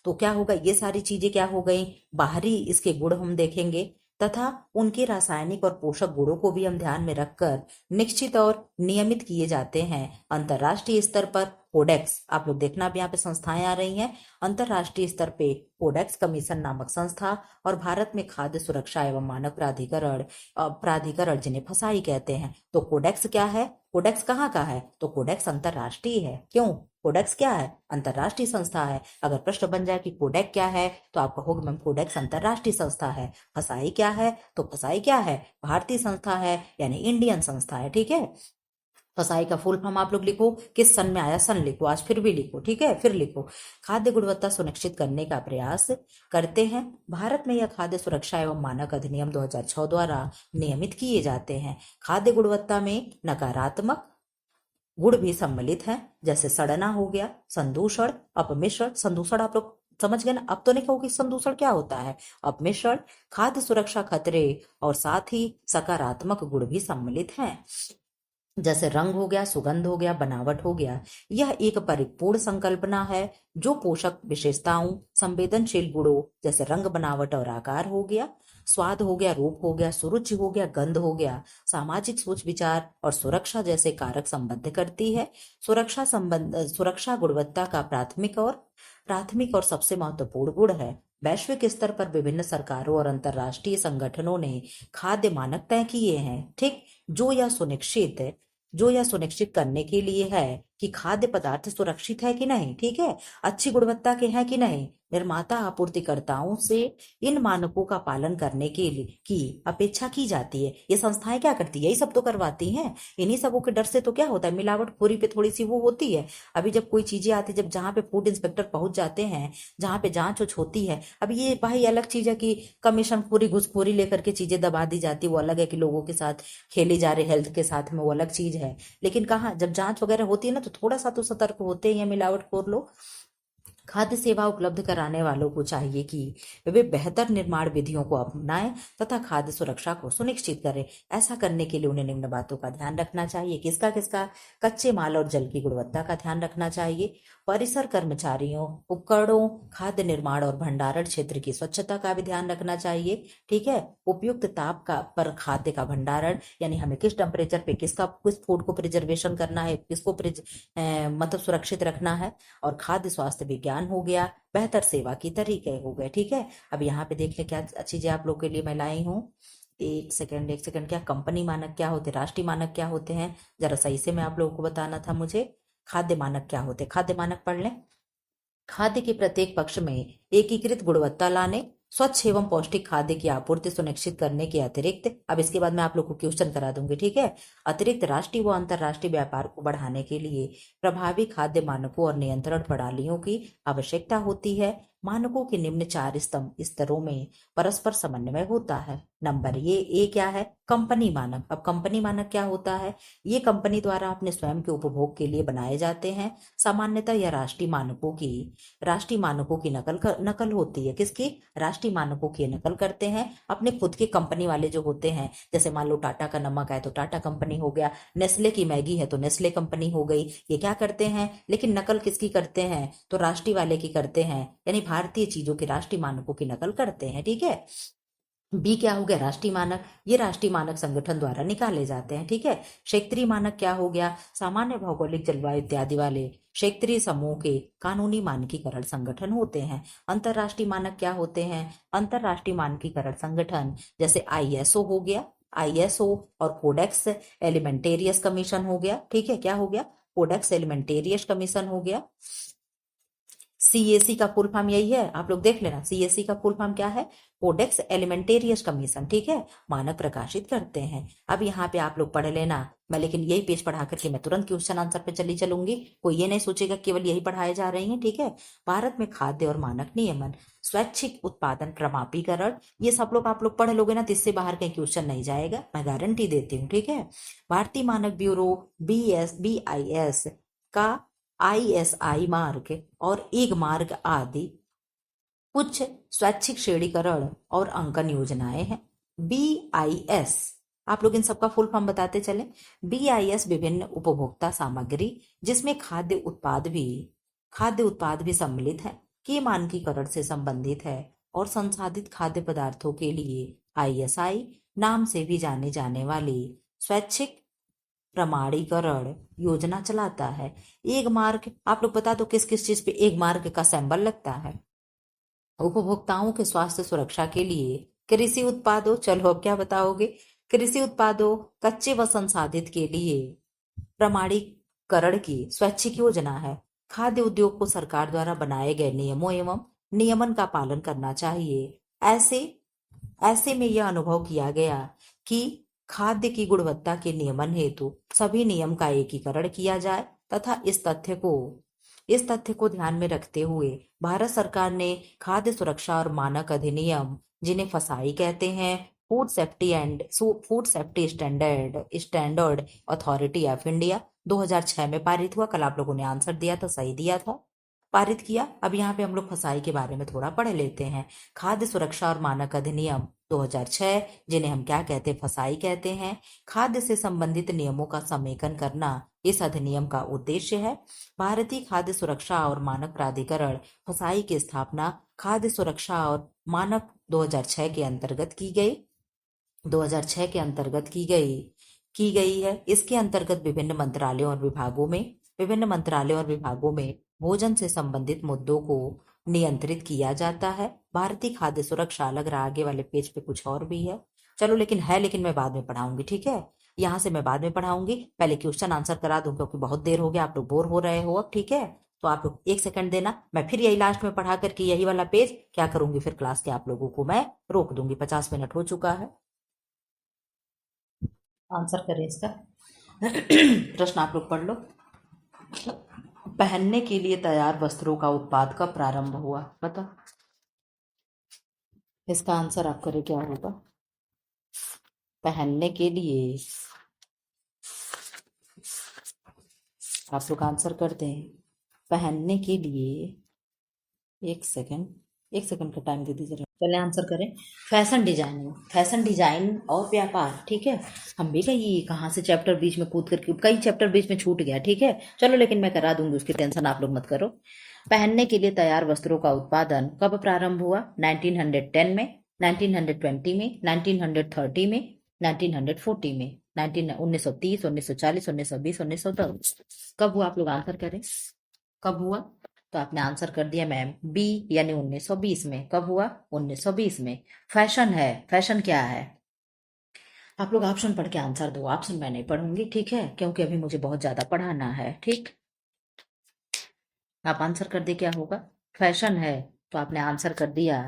Speaker 1: तो क्या होगा, ये सारी चीजें क्या हो गई? बाहरी इसके गुण हम देखेंगे तथा उनके रासायनिक और पोषक गुणों को भी हम ध्यान में रखकर निश्चित और नियमित किए जाते हैं। अंतर्राष्ट्रीय स्तर पर कोडेक्स, आप लोग देखना अब यहाँ पे संस्थाएं आ रही हैं। अंतर्राष्ट्रीय स्तर पे कोडेक्स कमीशन नामक संस्था और भारत में खाद्य सुरक्षा एवं मानक प्राधिकरण जिन्हें फसाई कहते हैं। तो कोडेक्स क्या है? कोडेक्स कहाँ का है? तो कोडेक्स अंतर्राष्ट्रीय है। क्यों? कोडेक्स क्या है? अंतरराष्ट्रीय संस्था है। अगर प्रश्न बन जाए कि कोडेक क्या है तो आप कहोगे मैम कोडेक्स अंतरराष्ट्रीय संस्था है। फसाई क्या है? तो फसाई क्या है? भारतीय संस्था है, यानी इंडियन संस्था है। ठीक है, फसाई का फुल फॉर्म आप लोग लिखो, किस सन में आया सन लिखो, आज फिर भी लिखो। ठीक है, फिर लिखो, खाद्य गुणवत्ता सुनिश्चित करने का प्रयास करते हैं। भारत में यह खाद्य सुरक्षा एवं मानक अधिनियम 2006 द्वारा नियमित किए जाते हैं। खाद्य गुणवत्ता में नकारात्मक गुण भी सम्मिलित हैं, जैसे सड़ना हो गया, संदूषण, अपमिश्रण। संदूषण आप लोग समझ गए ना? अब तो नहीं कहोगे संदूषण क्या होता है। अपमिश्रण, खाद्य सुरक्षा खतरे और साथ ही सकारात्मक गुण भी सम्मिलित हैं, जैसे रंग हो गया, सुगंध हो गया, बनावट हो गया। यह एक परिपूर्ण संकल्पना है जो पोषक विशेषताओं, संवेदनशील गुणों जैसे रंग, बनावट और आकार हो गया, स्वाद हो गया, रूप हो गया, सुरुचि हो गया, गंध हो गया, सामाजिक सोच विचार और सुरक्षा जैसे कारक संबद्ध करती है। सुरक्षा गुणवत्ता का प्राथमिक और सबसे महत्वपूर्ण गुण है। वैश्विक स्तर पर विभिन्न सरकारों और अंतर्राष्ट्रीय संगठनों ने खाद्य मानक तय किए हैं, ठीक, जो यह सुनिश्चित करने के लिए है कि खाद्य पदार्थ सुरक्षित है कि नहीं, ठीक है, अच्छी गुणवत्ता के हैं कि नहीं। निर्माता आपूर्तिकर्ताओं से इन मानकों का पालन करने के लिए की अपेक्षा की जाती है। ये संस्थाएं क्या करती है? यही सब तो करवाती हैं। इन्हीं सबों के डर से तो क्या होता है, मिलावटखोरी पे थोड़ी सी वो होती है। अभी जब कोई चीजें आती, जब जहाँ पे फूड इंस्पेक्टर पहुंच जाते हैं, जहाँ पे जांच उच होती है, अब ये भाई अलग चीज है कि कमीशन खोरी, घुसखोरी लेकर के चीजें दबा दी जाती, वो अलग है कि लोगों के साथ खेली जा रही हेल्थ के साथ में, वो अलग चीज है। लेकिन कहाँ जब जांच वगैरह होती है ना, तो थोड़ा सा तो सतर्क होते हैं ये मिलावटखोर लोग। खाद्य सेवा उपलब्ध कराने वालों को चाहिए कि वे बेहतर निर्माण विधियों को अपनाएं तथा खाद्य सुरक्षा को सुनिश्चित करें। ऐसा करने के लिए उन्हें निम्न बातों का ध्यान रखना चाहिए। किसका किसका? कच्चे माल और जल की गुणवत्ता का ध्यान रखना चाहिए। परिसर, कर्मचारियों, उपकरणों, खाद्य निर्माण और भंडारण क्षेत्र की स्वच्छता का भी ध्यान रखना चाहिए। ठीक है, उपयुक्त ताप का पर खाद्य का भंडारण, यानी हमें किस टेम्परेचर पे किस फूड को प्रिजर्वेशन करना है, किसको मतलब सुरक्षित रखना है। और खाद्य स्वास्थ्य विज्ञान हो गया, बेहतर सेवा की तरीके हो गए। ठीक है, अब यहाँ पे देख ले क्या चीजें आप लोग के लिए मैं लाई हूँ। एक सेकंड, क्या कंपनी मानक क्या होते, राष्ट्रीय मानक क्या होते हैं, जरा सही से मैं आप लोगों को बताना था मुझे। खाद्य मानक क्या होते, खाद्य मानक पढ़ लें। खाद्य के प्रत्येक पक्ष में एकीकृत गुणवत्ता लाने, स्वच्छ एवं पौष्टिक खाद्य की आपूर्ति सुनिश्चित करने के अतिरिक्त, अब इसके बाद मैं आप लोग को क्वेश्चन करा दूंगी, ठीक है, अतिरिक्त राष्ट्रीय व अंतर्राष्ट्रीय व्यापार को बढ़ाने के लिए प्रभावी खाद्य मानकों और नियंत्रण प्रणालियों की आवश्यकता होती है। मानकों के निम्न 4 स्तरों में परस्पर समन्वय होता है। नंबर ए क्या है? कंपनी मानक। अब कंपनी मानक क्या होता है? ये कंपनी द्वारा अपने स्वयं के उपभोग के लिए बनाए जाते हैं। सामान्यतः यह राष्ट्रीय मानकों की नकल होती है। किसकी? राष्ट्रीय मानकों की नकल करते हैं अपने खुद के कंपनी वाले जो होते हैं। जैसे मान लो टाटा का नमक है तो टाटा कंपनी हो गया, नेस्ले की मैगी है तो नेस्ले कंपनी हो गई। ये क्या करते हैं, लेकिन नकल किसकी करते हैं? तो राष्ट्रीय वाले की करते हैं, यानी भारतीय चीजों के राष्ट्रीय मानकों की नकल करते हैं। ठीक है, बी क्या हो गया? राष्ट्रीय मानक। ये राष्ट्रीय मानक संगठन द्वारा निकाले जाते हैं। ठीक है, क्षेत्रीय मानक क्या हो गया? सामान्य भौगोलिक जलवायु इत्यादि वाले क्षेत्रीय समूह के कानूनी मानकीकरण संगठन होते हैं। अंतरराष्ट्रीय मानक क्या होते हैं? अंतरराष्ट्रीय मानकीकरण संगठन जैसे आईएसओ हो गया, आईएसओ और कोडेक्स एलिमेंटेरियस कमीशन हो गया। ठीक है, क्या हो गया? कोडेक्स एलिमेंटेरियस कमीशन हो गया। सीएसी का फुल फॉर्म यही है, आप लोग देख लेना। सीएसी का फुल फॉर्म क्या है? Codex Alimentarius commission. ठीक है, मानक प्रकाशित करते हैं। अब यहाँ पे आप लोग पढ़ लेना, मैं लेकिन यही पेज पढ़ा करके मैं तुरंत क्वेश्चन आंसर पे चली चलूंगी। कोई ये नहीं सोचेगा केवल यही पढ़ाए जा रही हैं। ठीक है, भारत में खाद्य और मानक नियमन, स्वैच्छिक उत्पादन प्रमाणीकरण, ये सब लोग आप लोग पढ़ लोगे ना तो इससे बाहर कहीं क्वेश्चन नहीं जाएगा, मैं गारंटी देती हूँ। ठीक है, भारतीय मानक ब्यूरो BIS का ISI मार्ग और एक मार्ग आदि कुछ स्वैच्छिक श्रेणीकरण और अंकन योजनाएं हैं। BIS, आप लोग इन सबका फुल फॉर्म बताते चले। BIS विभिन्न उपभोक्ता सामग्री जिसमें खाद्य उत्पाद भी सम्मिलित है के मानकीकरण से संबंधित है और संसाधित खाद्य पदार्थों के लिए ISI नाम से भी जाने जाने वाली स्वैच्छिक प्रमाणीकरण योजना चलाता है। एक मार्क, आप लोग बता दो किस किस चीज पे एक मार्क का सिंबल लगता है? उपभोक्ताओं के स्वास्थ्य सुरक्षा के लिए कृषि उत्पादों, चलो अब क्या बताओगे? कृषि उत्पादों, कच्चे व संसाधित के लिए प्रमाणीकरण की स्वैच्छिक योजना है। खाद्य उद्योग को सरकार द्वारा बनाए गए नियमों एवं नियमन का पालन करना चाहिए। ऐसे ऐसे में यह अनुभव किया गया कि खाद्य की गुणवत्ता के नियमन हेतु सभी नियम का एकीकरण किया जाए तथा इस तथ्य को ध्यान में रखते हुए भारत सरकार ने खाद्य सुरक्षा और मानक अधिनियम, जिन्हें फसाई कहते हैं, food safety standard authority of India, 2006 में पारित हुआ। कल आप लोगों ने आंसर दिया था, सही दिया था, पारित किया। अब यहाँ पे हम लोग फसाई के बारे में थोड़ा पढ़ लेते हैं। खाद्य सुरक्षा और मानक अधिनियम 2006, जिन्हें हम क्या कहते हैं, फसाई कहते हैं। खाद्य से संबंधित नियमों का समेकन करना इस अधिनियम का उद्देश्य है। भारतीय खाद्य सुरक्षा और मानक प्राधिकरण फसाई की स्थापना खाद्य सुरक्षा और मानक 2006 के अंतर्गत की गई 2006 के अंतर्गत की गई है। इसके अंतर्गत विभिन्न मंत्रालयों और विभागों में भोजन से संबंधित मुद्दों को नियंत्रित किया जाता है। भारतीय खाद्य सुरक्षा लग रहा, आगे वाले पेज पे कुछ और भी है, चलो लेकिन मैं बाद में पढ़ाऊंगी, ठीक है। यहाँ से मैं बाद में पढ़ाऊंगी, पहले क्वेश्चन आंसर करा दूं क्योंकि बहुत देर हो गया, आप लोग बोर हो रहे हो अब, ठीक है। तो आप लोग 1 सेकंड देना, मैं फिर यही लास्ट में पढ़ा करके यही वाला पेज क्या करूंगी, फिर क्लास के आप लोगों को मैं रोक दूंगी। 50 मिनट हो चुका है। आंसर करें इसका। प्रश्न आप लोग पढ़ लो। पहनने के लिए तैयार वस्त्रों का उत्पाद कब प्रारंभ हुआ, पता? इसका आंसर आप करें, क्या होगा? पहनने के लिए आप लोग आंसर करते हैं। पहनने के लिए 1 सेकंड का टाइम दे दीजिए, पहले आंसर करें। फैशन डिजाइन और व्यापार, ठीक है। हम भी कहीं कहाँ से चैप्टर बीच में कूद करके, कई चैप्टर बीच में छूट गया, ठीक है। चलो लेकिन मैं करा दूंगी, उसकी टेंशन आप लोग मत करो। पहनने के लिए तैयार वस्त्रों का उत्पादन कब प्रारंभ हुआ? 1910 में, 1920 में, 1930 में, 1940 में, 1930, 1940, 1920, 1910। कब हुआ? आप लोग आंसर करें, कब हुआ? तो आपने आंसर कर दिया मैम बी, यानी 1920 में। कब हुआ? 1920 में। फैशन है, फैशन क्या है? आप लोग ऑप्शन पढ़ के आंसर दो, ऑप्शन मैं नहीं पढ़ूंगी, ठीक है, क्योंकि अभी मुझे बहुत ज्यादा पढ़ाना है, ठीक। आप आंसर कर दे, क्या होगा? फैशन है। तो आपने आंसर कर दिया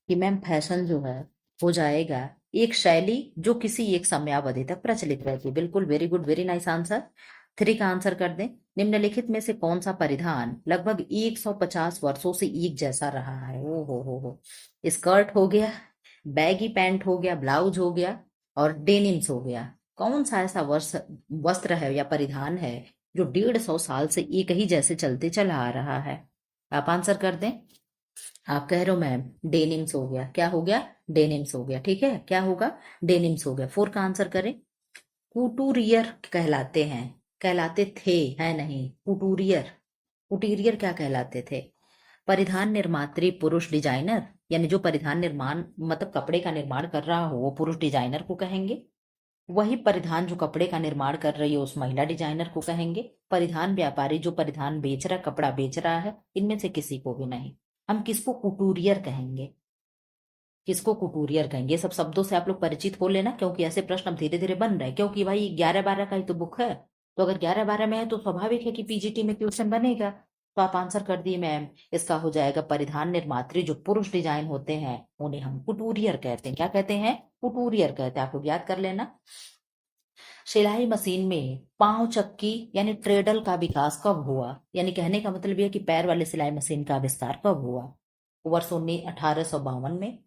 Speaker 1: कि मैम फैशन जो है हो जाएगा एक शैली जो किसी एक समयावधि तक प्रचलित रहती है। बिल्कुल, very good, very nice answer. 3 का आंसर कर दें। निम्नलिखित में से कौन सा परिधान लगभग 150 वर्षों से एक जैसा रहा है? ओ हो, स्कर्ट हो गया, बैगी पैंट हो गया, ब्लाउज हो गया और डेनिम्स हो गया। कौन सा ऐसा वस्त्र है या परिधान है जो 150 साल से एक ही जैसे चलते चला आ रहा है? आप आंसर कर दें। आप कह रहे हो मैम डेनिम्स हो गया। क्या हो गया? डेनिम्स हो गया, ठीक है। क्या होगा? डेनिम्स हो गया। 4 का आंसर करें। कुटूरियर कहलाते हैं, कहलाते थे, है नहीं, कुटूरियर। कुटीरियर क्या कहलाते थे? परिधान निर्मात्री पुरुष डिजाइनर, यानी जो परिधान निर्माण मतलब कपड़े का निर्माण कर रहा हो वो पुरुष डिजाइनर को कहेंगे। वही परिधान जो कपड़े का निर्माण कर रही है उस महिला डिजाइनर को कहेंगे। परिधान व्यापारी जो परिधान बेच रहा, कपड़ा बेच रहा है, इनमें से किसी को भी नहीं। हम किसको कुटूरियर कहेंगे? किसको कुटूरियर कहेंगे? ये सब शब्दों से आप लोग परिचित हो लेना, क्योंकि ऐसे प्रश्न अब धीरे धीरे बन रहे हैं। क्योंकि भाई 11-12 का ही तो बुक है, तो अगर 11-12 में है तो स्वाभाविक है कि पीजीटी में क्वेश्चन बनेगा। तो आप आंसर कर दिए मैम। इसका हो जाएगा परिधान निर्मात्री जो पुरुष डिजाइन होते हैं उन्हें हम कुटूरियर कहते हैं। क्या कहते हैं? कुटूरियर कहते हैं। आप लोग याद कर लेना। सिलाई मशीन में पांव चक्की यानी ट्रेडल का विकास कब हुआ? यानी कहने का मतलब यह कि पैर वाले सिलाई मशीन का आविष्कार कब हुआ? वर्ष 1852 में,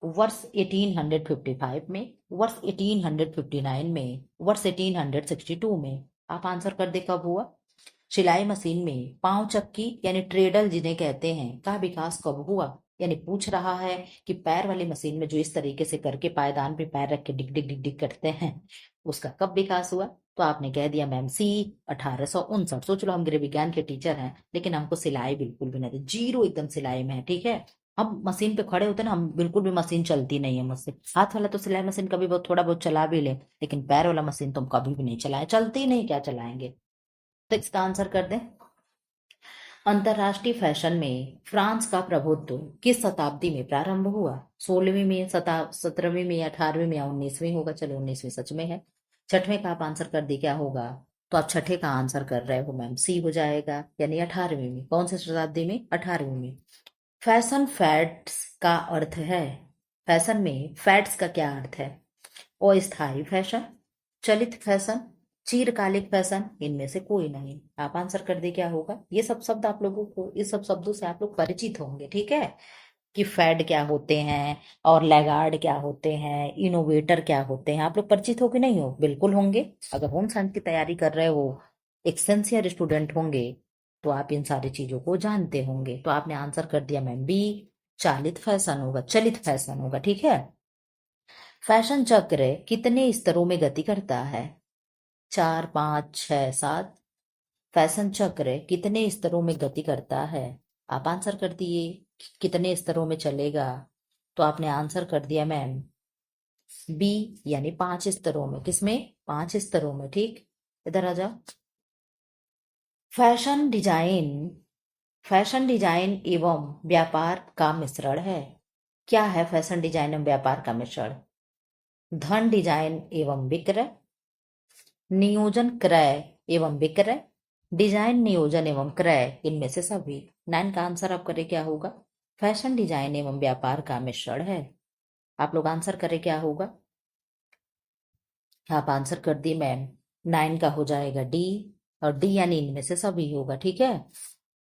Speaker 1: वर्ष 1855 में, वर्ष 1859 में, वर्ष 1862 में। आप आंसर कर दे, कब हुआ? सिलाई मशीन में पांव चक्की यानी ट्रेडल जिन्हें कहते हैं का विकास कब हुआ? यानी पूछ रहा है कि पैर वाली मशीन में जो इस तरीके से करके पायदान पे पैर रख के डिग डिग डिग डिग करते हैं उसका कब विकास हुआ? तो आपने कह दिया मैम सी, 1859। सोच लो हम गृह विज्ञान के टीचर हैं लेकिन हमको सिलाई बिल्कुल भी नहीं, जीरो एकदम सिलाई में है, ठीक है। हम मशीन पे खड़े होते हैं ना, हम बिल्कुल भी मशीन चलती नहीं है मुझसे। हाथ वाला तो सिलाई मशीन कभी बहुत थोड़ा बहुत चला भी ले, लेकिन पैर वाला मशीन तो हम कभी भी नहीं चलाए, चलती ही नहीं, क्या चलाएंगे। तो इसका आंसर कर दें। अंतरराष्ट्रीय फैशन में फ्रांस का प्रभुत्व किस शताब्दी में प्रारंभ हुआ? 16वीं में, 17वीं में, 18वीं में या 19वीं होगा? चलो 19वीं सच में है। 6वें का आप आंसर कर दी, क्या होगा? तो आप छठे का आंसर कर रहे हो मैम, सी हो जाएगा, यानी 18वीं में। कौन सी शताब्दी में? 18वीं में। फैशन फैड्स का अर्थ है, फैशन में फैड्स का क्या अर्थ है? अस्थायी फैशन, चलित फैशन, चिरकालिक फैशन, इनमें से कोई नहीं। आप आंसर कर दे क्या होगा? ये सब शब्द आप लोगों को, इस सब शब्दों से आप लोग परिचित होंगे, ठीक है, कि फैड क्या होते हैं और लैगार्ड क्या होते हैं, इनोवेटर क्या होते हैं। आप लोग परिचित हो कि नहीं हो? बिल्कुल होंगे। अगर होम साइंस की तैयारी कर रहे हो, एक सिंसियर स्टूडेंट होंगे, तो आप इन सारी चीजों को जानते होंगे। तो आपने आंसर कर दिया मैम बी, चालित फैशन होगा, चलित फैशन होगा, ठीक है। फैशन चक्र कितने स्तरों में गति करता है? 4, 5, 6, 7। फैशन चक्र कितने स्तरों में गति करता है? आप आंसर कर दिए कितने स्तरों में चलेगा, तो आपने आंसर कर दिया मैम बी, यानी 5 स्तरों में। किसमें? 5 स्तरों में, ठीक। इधर आ जाओ। फैशन डिजाइन, फैशन डिजाइन एवं व्यापार का मिश्रण है। क्या है फैशन डिजाइन एवं व्यापार का मिश्रण? धन डिजाइन एवं विक्रय, नियोजन क्रय एवं विक्रय, डिजाइन नियोजन एवं क्रय, इनमें से सभी। 9 का आंसर आप करें क्या होगा? फैशन डिजाइन एवं व्यापार का मिश्रण है। आप लोग आंसर करें क्या होगा? आप आंसर कर दिए मैम, 9 का हो जाएगा डी, और डी यानी इनमें से सभी होगा, ठीक है।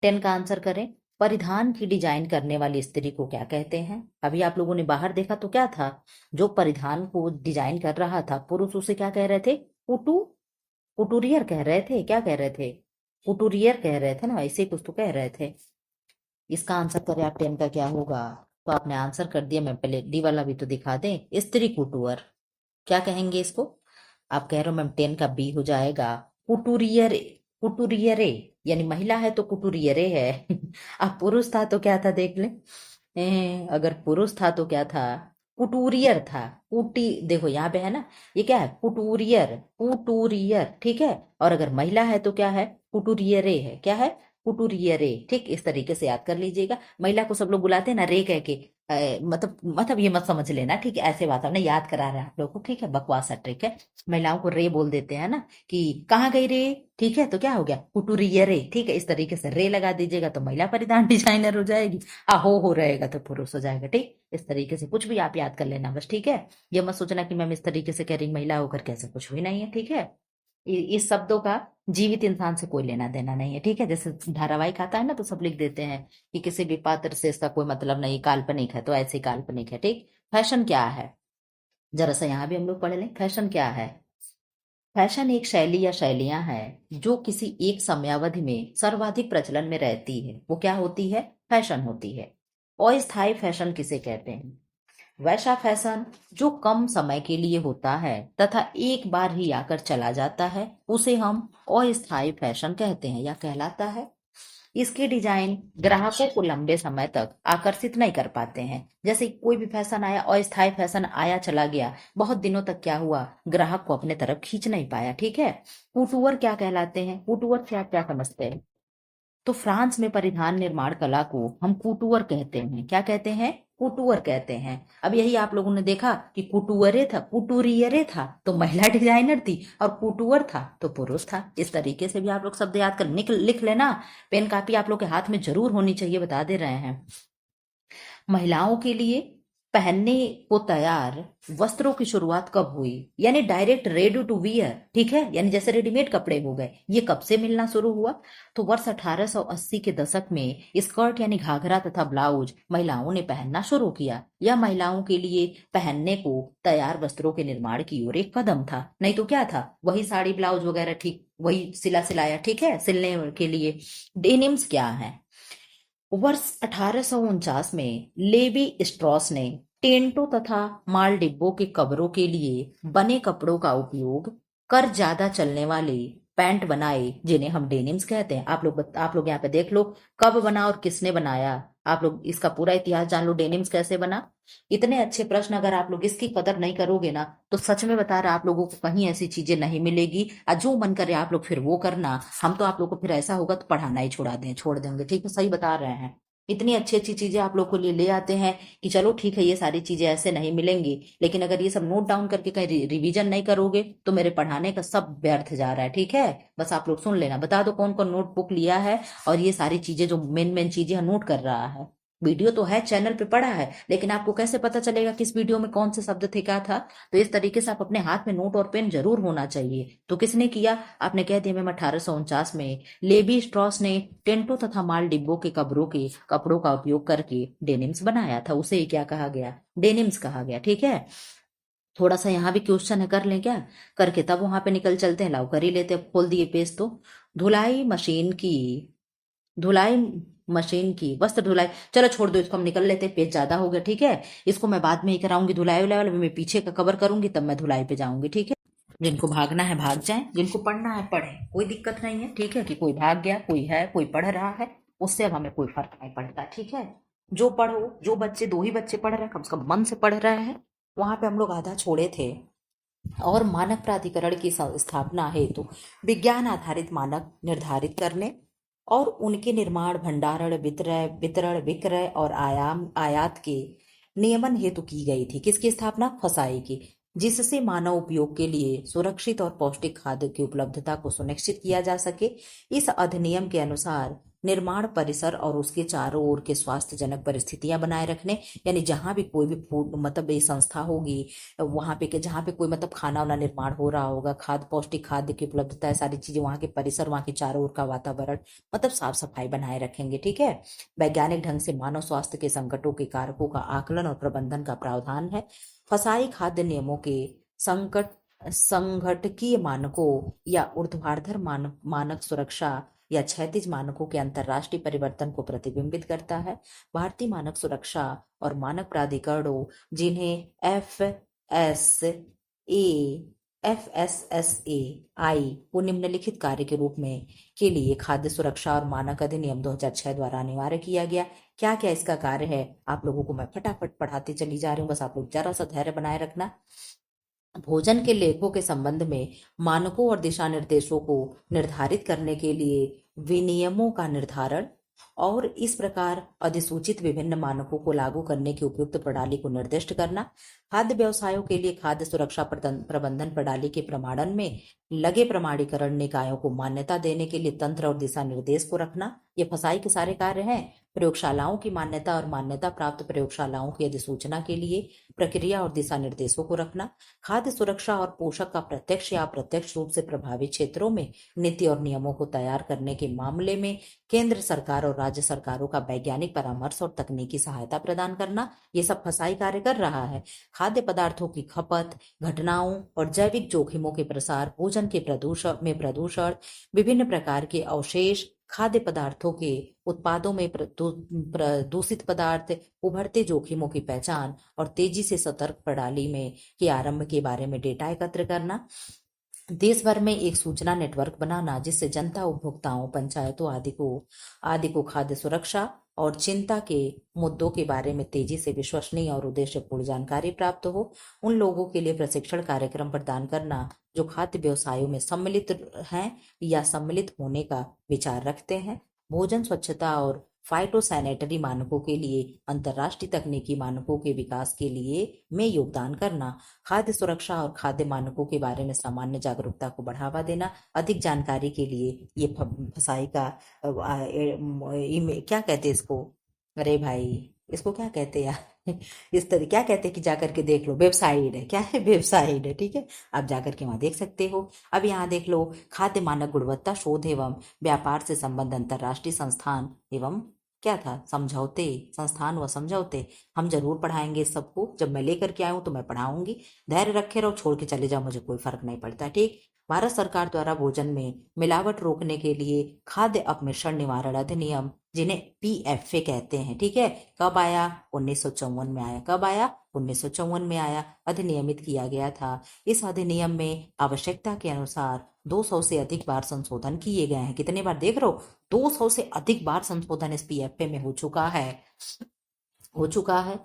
Speaker 1: 10 का आंसर करें। परिधान की डिजाइन करने वाली स्त्री को क्या कहते हैं? अभी आप लोगों ने बाहर देखा तो क्या था? जो परिधान को डिजाइन कर रहा था पुरुष, उसे क्या कह रहे थे? कुटू, कुटूरियर कह रहे थे। क्या कह रहे थे? कुटूरियर कह रहे थे ना, ऐसे कुछ तो कह रहे थे। इसका आंसर करें आप 10 का क्या होगा? तो आपने आंसर कर दिया। मैं पहले डी वाला भी तो दिखा दें। स्त्री कुटुअर, क्या कहेंगे इसको? आप कह रहे हो मैम 10 का बी हो जाएगा कुटूरियर, कुटूरियरे, यानी महिला है तो कुटूरियरे है। अब पुरुष था तो क्या था देख ले। अगर पुरुष था तो क्या था? कुटूरियर था। कुटी, देखो यहाँ पे है ना, ये क्या है? कुटूरियर, कुटूरियर, ठीक है। और अगर महिला है तो क्या है? कुटूरियरे है। क्या है? कुटूरियरे, ठीक। इस तरीके से याद कर लीजिएगा। महिला को सब लोग बुलाते हैं ना रे कह के, मतलब ये मत समझ लेना, ठीक है। ऐसे बात हमने याद करा रहे हैं आप लोगों को, ठीक है। बकवास है, ट्रिक है। महिलाओं को रे बोल देते हैं ना, कि कहाँ गई रे, ठीक है। तो क्या हो गया? कुटूरियरे, ठीक है। इस तरीके से रे लगा दीजिएगा तो महिला परिधान डिजाइनर हो जाएगी। हो रहेगा तो पुरुष हो जाएगा, ठीक। इस तरीके से कुछ भी आप याद कर लेना बस, ठीक है। ये मत सोचना कि मैम इस तरीके से कह रही महिला होकर, कैसे, कुछ भी नहीं है, ठीक है। इस शब्दों का जीवित इंसान से कोई लेना देना नहीं है, ठीक है। जैसे धारावाहिक आता है ना तो सब लिख देते हैं कि किसी भी पात्र से इसका कोई मतलब नहीं, काल्पनिक है, तो ऐसे ही काल्पनिक है, ठीक। फैशन क्या है? जरा सा यहाँ भी हम लोग पढ़ लें, फैशन क्या है। फैशन एक शैली या शैलियां हैं जो किसी एक समयावधि में सर्वाधिक प्रचलन में रहती है, वो क्या होती है? फैशन होती है। अस्थायी फैशन किसे कहते हैं? वैसा फैशन जो कम समय के लिए होता है तथा एक बार ही आकर चला जाता है, उसे हम अस्थायी फैशन कहते हैं या कहलाता है। इसके डिजाइन ग्राहकों को लंबे समय तक आकर्षित नहीं कर पाते हैं। जैसे कोई भी फैशन आया, अस्थायी फैशन आया चला गया, बहुत दिनों तक क्या हुआ? ग्राहक को अपने तरफ खींच नहीं पाया, ठीक है। कुटूवर क्या कहलाते हैं? कुटूवर से आप क्या समझते हैं? तो फ्रांस में परिधान निर्माण कला को हम कुटूवर कहते हैं। क्या कहते हैं? कुटूवर कहते हैं। अब यही आप लोगों ने देखा कि कुटूवरे था, कुटूरियरे था तो महिला डिजाइनर थी, और कुटूवर था तो पुरुष था। इस तरीके से भी आप लोग शब्द याद कर लिख लेना। पेन कापी आप लोग के हाथ में जरूर होनी चाहिए, बता दे रहे हैं। महिलाओं के लिए पहनने को तैयार वस्त्रों की शुरुआत कब हुई? यानी डायरेक्ट रेडी टू वियर, ठीक है, यानी जैसे रेडीमेड कपड़े हो गए, ये कब से मिलना शुरू हुआ? तो वर्ष 1880 के दशक में स्कर्ट यानी घाघरा तथा ब्लाउज महिलाओं ने पहनना शुरू किया। यह महिलाओं के लिए पहनने को तैयार वस्त्रों के निर्माण की ओर एक कदम था। नहीं तो क्या था? वही साड़ी ब्लाउज वगैरह, ठीक, वही सिला सिलाया, ठीक है, सिलने के लिए। डेनिम्स क्या है? वर्ष 1849 में लेवी स्ट्रॉस ने टेंटों तथा माल डिब्बों के कवरों के लिए बने कपड़ों का उपयोग कर ज्यादा चलने वाले पैंट बनाए, जिन्हें हम डेनिम्स कहते हैं। आप लोग यहाँ पे देख लो कब बना और किसने बनाया। आप लोग इसका पूरा इतिहास जान लो, डेनिम्स कैसे बना। इतने अच्छे प्रश्न अगर आप लोग इसकी कदर नहीं करोगे ना, तो सच में बता रहा आप लोगों को कहीं ऐसी चीजें नहीं मिलेगी। और जो मन करे आप लोग फिर वो करना, हम तो आप लोग को फिर ऐसा होगा तो पढ़ाना ही छोड़ देंगे, ठीक है। सही बता रहे हैं। इतनी अच्छी अच्छी चीजें आप लोग को लिए ले आते हैं कि चलो ठीक है, ये सारी चीजें ऐसे नहीं मिलेंगी, लेकिन अगर ये सब नोट डाउन करके कहीं रिवीजन नहीं करोगे तो मेरे पढ़ाने का सब व्यर्थ जा रहा है। ठीक है, बस आप लोग सुन लेना, बता दो कौन कौन नोटबुक लिया है और ये सारी चीजें जो मेन मेन चीजें नोट कर रहा है। वीडियो तो है, चैनल पे पड़ा है, लेकिन आपको कैसे पता चलेगा किस वीडियो में कौन से शब्द थे, क्या था। तो इस तरीके से आप अपने हाथ में नोट और पेन जरूर होना चाहिए। तो किसने किया? आपने कह दिया मैम 1849 में लेवी स्ट्रॉस ने टेंटों तथा माल डिब्बों के कब्रों के कपड़ों का उपयोग करके डेनिम्स बनाया था। उसे ही क्या कहा गया? डेनिम्स कहा गया। ठीक है, थोड़ा सा यहाँ भी क्वेश्चन है, कर लें क्या? करके तब वहां पे निकल चलते हैं। लाओ कर ही लेते हैं। खोल दिए पेज तो। धुलाई मशीन की धुलाई मशीन की वस्त्र धुलाई, चलो छोड़ दो इसको, हम निकल लेते हैं, पेज ज्यादा हो गया। ठीक है, इसको मैं बाद में ही कराऊंगी, धुलाई उलाई वाला मैं पीछे का कवर करूंगी, तब मैं धुलाई पे जाऊंगी। ठीक है, जिनको भागना है भाग जाएं, जिनको पढ़ना है पढ़े, कोई दिक्कत नहीं है। ठीक है, कि कोई भाग गया, कोई है, कोई पढ़ रहा है, उससे अब हमें कोई फर्क नहीं पड़ता। ठीक है, जो पढ़ो, जो बच्चे, 2 ही बच्चे पढ़ रहे हैं, कम से कम मन से पढ़ रहे हैं। वहां पे हम लोग आधा छोड़े थे। और मानक प्राधिकरण की स्थापना हेतु विज्ञान आधारित मानक निर्धारित करने और उनके निर्माण, भंडारण, वितरण, विक्रय और आयात के नियमन हेतु की गई थी। किसकी स्थापना? फसाई की, जिससे मानव उपयोग के लिए सुरक्षित और पौष्टिक खाद्य की उपलब्धता को सुनिश्चित किया जा सके। इस अधिनियम के अनुसार निर्माण परिसर और उसके चारों ओर के स्वास्थ्यजनक परिस्थितियां बनाए रखने, यानी जहां भी कोई भी फूड मतलब ये संस्था होगी, वहां पे जहाँ पे कोई मतलब खाना वाला निर्माण हो रहा होगा, खाद्य, पौष्टिक खाद्य की उपलब्धता है, सारी चीजें, वहां के परिसर, वहां के चारों ओर का वातावरण, मतलब साफ सफाई बनाए रखेंगे। ठीक है, वैज्ञानिक ढंग से मानव स्वास्थ्य के संकटों के कारकों का आकलन और प्रबंधन का प्रावधान है। फसाई खाद्य नियमों के संकट संगठकीय मानकों या ऊर्ध्वाधर मानक सुरक्षा या क्षैतिज मानकों के अंतरराष्ट्रीय परिवर्तन को प्रतिबिंबित करता है। भारतीय मानक सुरक्षा और मानक प्राधिकरणों, जिन्हें एफ एस एस ए आई को निम्नलिखित कार्य के रूप में के लिए खाद्य सुरक्षा और मानक अधिनियम 2006 द्वारा अनिवार्य किया गया। क्या क्या इसका कार्य है, आप लोगों को मैं फटाफट पढ़ाती चली जा रही हूँ, बस आप लोग जरा सा धैर्य बनाए रखना। भोजन के लेखों के संबंध में मानकों और दिशा निर्देशों को निर्धारित करने के लिए विनियमों का निर्धारण और इस प्रकार अधिसूचित विभिन्न मानकों को लागू करने की उपयुक्त प्रणाली को निर्दिष्ट करना। खाद्य व्यवसायों के लिए खाद्य सुरक्षा प्रबंधन प्रणाली के प्रमाणन में लगे प्रमाणीकरण निकायों को मान्यता देने के लिए तंत्र और दिशा निर्देश को रखना। ये फसाई के सारे कार्य हैं। प्रयोगशालाओं की मान्यता और मान्यता प्राप्त प्रयोगशालाओं की अधिसूचना के लिए प्रक्रिया और दिशा निर्देशों को रखना। खाद्य सुरक्षा और पोषक का प्रत्यक्ष या अप्रत्यक्ष रूप से प्रभावित क्षेत्रों में नीति और नियमों को तैयार करने के मामले में केंद्र सरकार और राज्य सरकारों का वैज्ञानिक परामर्श और तकनीकी सहायता प्रदान करना। ये सब फसाई कार्य कर रहा है। खाद्य पदार्थों की खपत, घटनाओं और जैविक जोखिमों के प्रसार, भोजन के प्रदूषण, विभिन्न प्रकार के अवशेष, खाद्य पदार्थों के उत्पादों में प्रदूषित पदार्थ, उभरते जोखिमों की पहचान और तेजी से सतर्क प्रणाली में के आरंभ के बारे में डेटा एकत्र करना। देश भर में एक सूचना नेटवर्क बनाना जिससे जनता, उपभोक्ताओं, पंचायतों आदि को खाद्य सुरक्षा और चिंता के मुद्दों के बारे में तेजी से विश्वसनीय और उद्देश्यपूर्ण जानकारी प्राप्त हो। उन लोगों के लिए प्रशिक्षण कार्यक्रम प्रदान करना जो खाद्य व्यवसायों में सम्मिलित हैं या सम्मिलित होने का विचार रखते हैं। भोजन स्वच्छता और फाइटोसैनिटरी मानकों के लिए अंतर्राष्ट्रीय तकनीकी मानकों के विकास के लिए में योगदान करना। खाद्य सुरक्षा और खाद्य मानकों के बारे में सामान्य जागरूकता को बढ़ावा देना। अधिक जानकारी के लिए ये फसाई का क्या कहते हैं इसको, अरे भाई इसको क्या कहते हैं यार इस तरह क्या कहते हैं कि जाकर के देख लो, वेबसाइट है, क्या है, वेबसाइट है। ठीक है, आप जाकर के वहां देख सकते हो। अब यहाँ देख लो, खाद्य मानक गुणवत्ता शोध एवं व्यापार से संबंध अंतरराष्ट्रीय संस्थान एवं क्या था, समझौते, संस्थान व समझौते। हम जरूर पढ़ाएंगे इस सबको, जब मैं लेकर के आऊं तो मैं पढ़ाऊंगी। धैर्य रखे रहो, छोड़ के चले जाओ, मुझे कोई फर्क नहीं पड़ता। ठीक, भारत सरकार द्वारा भोजन में मिलावट रोकने के लिए खाद्य अपमिश्रण निवारण अधिनियम, जिन्हें पीएफए कहते हैं, ठीक है, कब आया? 1954 में आया। कब आया? 1954 में आया, अधिनियमित किया गया था। इस अधिनियम में आवश्यकता के अनुसार 200 से अधिक बार संशोधन किए गए हैं। कितने बार देख रहे हो? 200 से अधिक बार संशोधन इस पीएफए में हो चुका है।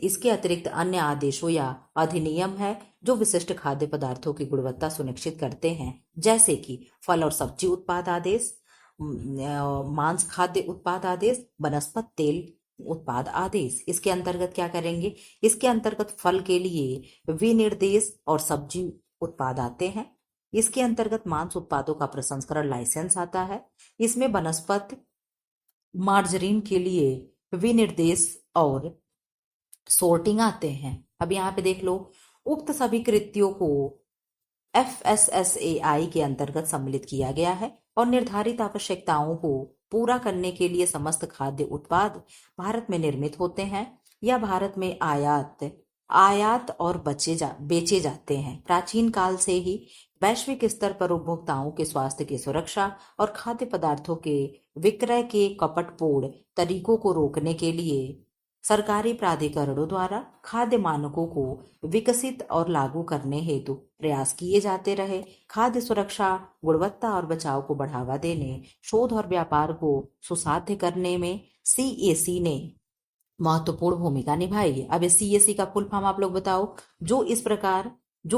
Speaker 1: इसके अतिरिक्त अन्य आदेशों या अधिनियम है जो विशिष्ट खाद्य पदार्थों की गुणवत्ता सुनिश्चित करते हैं, जैसे कि फल और सब्जी उत्पाद आदेश, मांस खाद्य उत्पाद आदेश, वनस्पत तेल उत्पाद आदेश। इसके अंतर्गत क्या करेंगे, इसके अंतर्गत फल के लिए विनिर्देश और सब्जी उत्पाद आते हैं। इसके अंतर्गत मांस उत्पादों का प्रसंस्करण लाइसेंस आता है। इसमें वनस्पत मार्जरीन के लिए विनिर्देश और सोर्टिंग आते हैं। अब यहाँ पे देख लो, उक्त सभी कृत्यों को FSSAI के अंतर्गत सम्मिलित किया गया है और निर्धारित आवश्यकताओं को पूरा करने के लिए समस्त खाद्य उत्पाद भारत में निर्मित होते हैं या भारत में आयात और बेचे जाते हैं। प्राचीन काल से ही वैश्विक स्तर पर उपभोक्ताओं के स्वास्थ्य की सुरक्षा और खाद्य पदार्थों के विक्रय के कपटपूर्ण तरीकों को रोकने के लिए सरकारी प्राधिकरणों द्वारा खाद्य मानकों को विकसित और लागू करने हेतु प्रयास किए जाते रहे। खाद्य सुरक्षा, गुणवत्ता और बचाव को बढ़ावा देने, शोध और व्यापार को सुसाध्य करने में CAC ने महत्वपूर्ण भूमिका निभाई है। अब इस CAC का फुल फॉर्म आप लोग बताओ। जो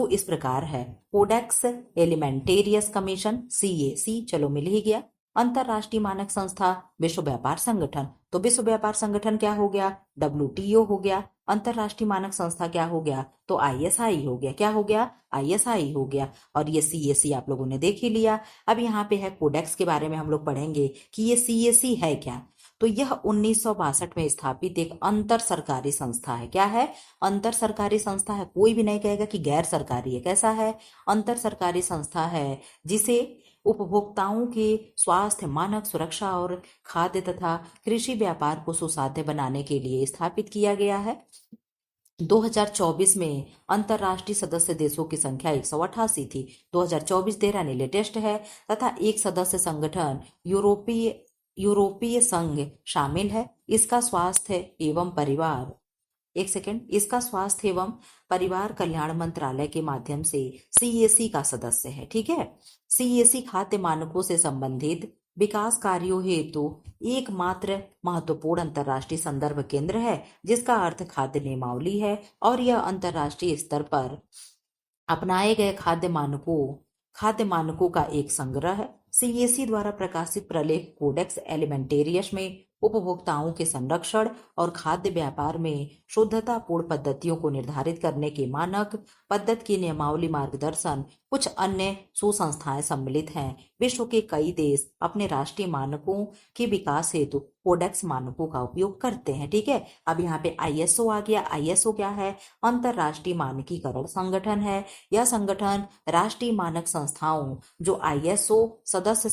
Speaker 1: इस प्रकार है, कोडेक्स एलिमेंटेरियस कमीशन, CAC, चलो मिल ही गया। अंतरराष्ट्रीय मानक संस्था, विश्व व्यापार संगठन, तो विश्व व्यापार संगठन क्या हो गया, WTO हो गया। अंतरराष्ट्रीय मानक संस्था क्या हो गया, तो ISI हो गया। क्या हो गया, ISI हो गया। और ये CAC आप लोगों ने देख ही लिया। अब यहाँ पे है कोडेक्स के बारे में हम लोग पढ़ेंगे कि ये CAC है क्या। तो यह 1962 में स्थापित एक अंतर सरकारी संस्था है। क्या है, अंतर सरकारी संस्था है। कोई भी नहीं कहेगा कि गैर सरकारी है। कैसा है, अंतर सरकारी संस्था है, जिसे उपभोक्ताओं के स्वास्थ्य, मानक सुरक्षा और खाद्य तथा कृषि व्यापार को सुसाध्य बनाने के लिए स्थापित किया गया है। 2024 में अंतर्राष्ट्रीय सदस्य देशों की संख्या 188 थी। 2024-13 ने लेटेस्ट है तथा एक सदस्य संगठन यूरोपीय संघ शामिल है। इसका स्वास्थ्य एवं परिवार कल्याण मंत्रालय के माध्यम से CAC का सदस्य है। ठीक है। CAC खाद्य मानकों से संबंधित विकास कार्यों हेतु एकमात्र महत्वपूर्ण अंतर्राष्ट्रीय संदर्भ केंद्र है, जिसका अर्थ खाद्य नियमावली है और यह अंतर्राष्ट्रीय स्तर पर अपनाए गए खाद्य मानकों का एक संग्रह है। CAC द्वारा प्रकाशित प्रलेख कोडेक्स एलिमेंटेरियस में उपभोक्ताओं के संरक्षण और खाद्य व्यापार में शुद्धतापूर्ण पद्धतियों को निर्धारित करने के मानक, पद्धति की नियमावली, मार्गदर्शन, कुछ अन्य सुसंस्थाएं सम्मिलित हैं। विश्व के कई देश अपने राष्ट्रीय मानकों के विकास हेतु कोडेक्स मानकों का उपयोग करते हैं। ठीक है। अब यहाँ पे ISO आ गया। ISO क्या है, अंतरराष्ट्रीय मानकीकरण संगठन है। यह संगठन राष्ट्रीय मानक संस्थाओं, जो ISO सदस्य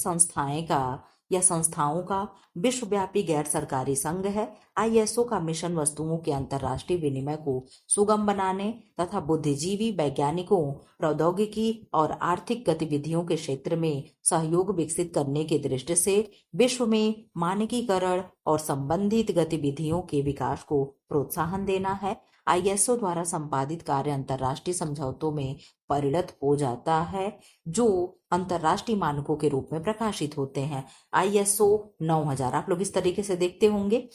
Speaker 1: संस्थाओं का विश्वव्यापी गैर सरकारी संघ है। ISO का मिशन वस्तुओं के अंतरराष्ट्रीय विनिमय को सुगम बनाने तथा बुद्धिजीवी, वैज्ञानिकों, प्रौद्योगिकी और आर्थिक गतिविधियों के क्षेत्र में सहयोग विकसित करने की दृष्टि से विश्व में मानकीकरण और संबंधित गतिविधियों के विकास को प्रोत्साहन देना है। ISO द्वारा संपादित कार्य अंतरराष्ट्रीय समझौतों में परिणत हो जाता है, जो अंतरराष्ट्रीय मानकों के रूप में प्रकाशित होते हैं। ISO 9000 आप लोग इस तरीके से देखते होंगे।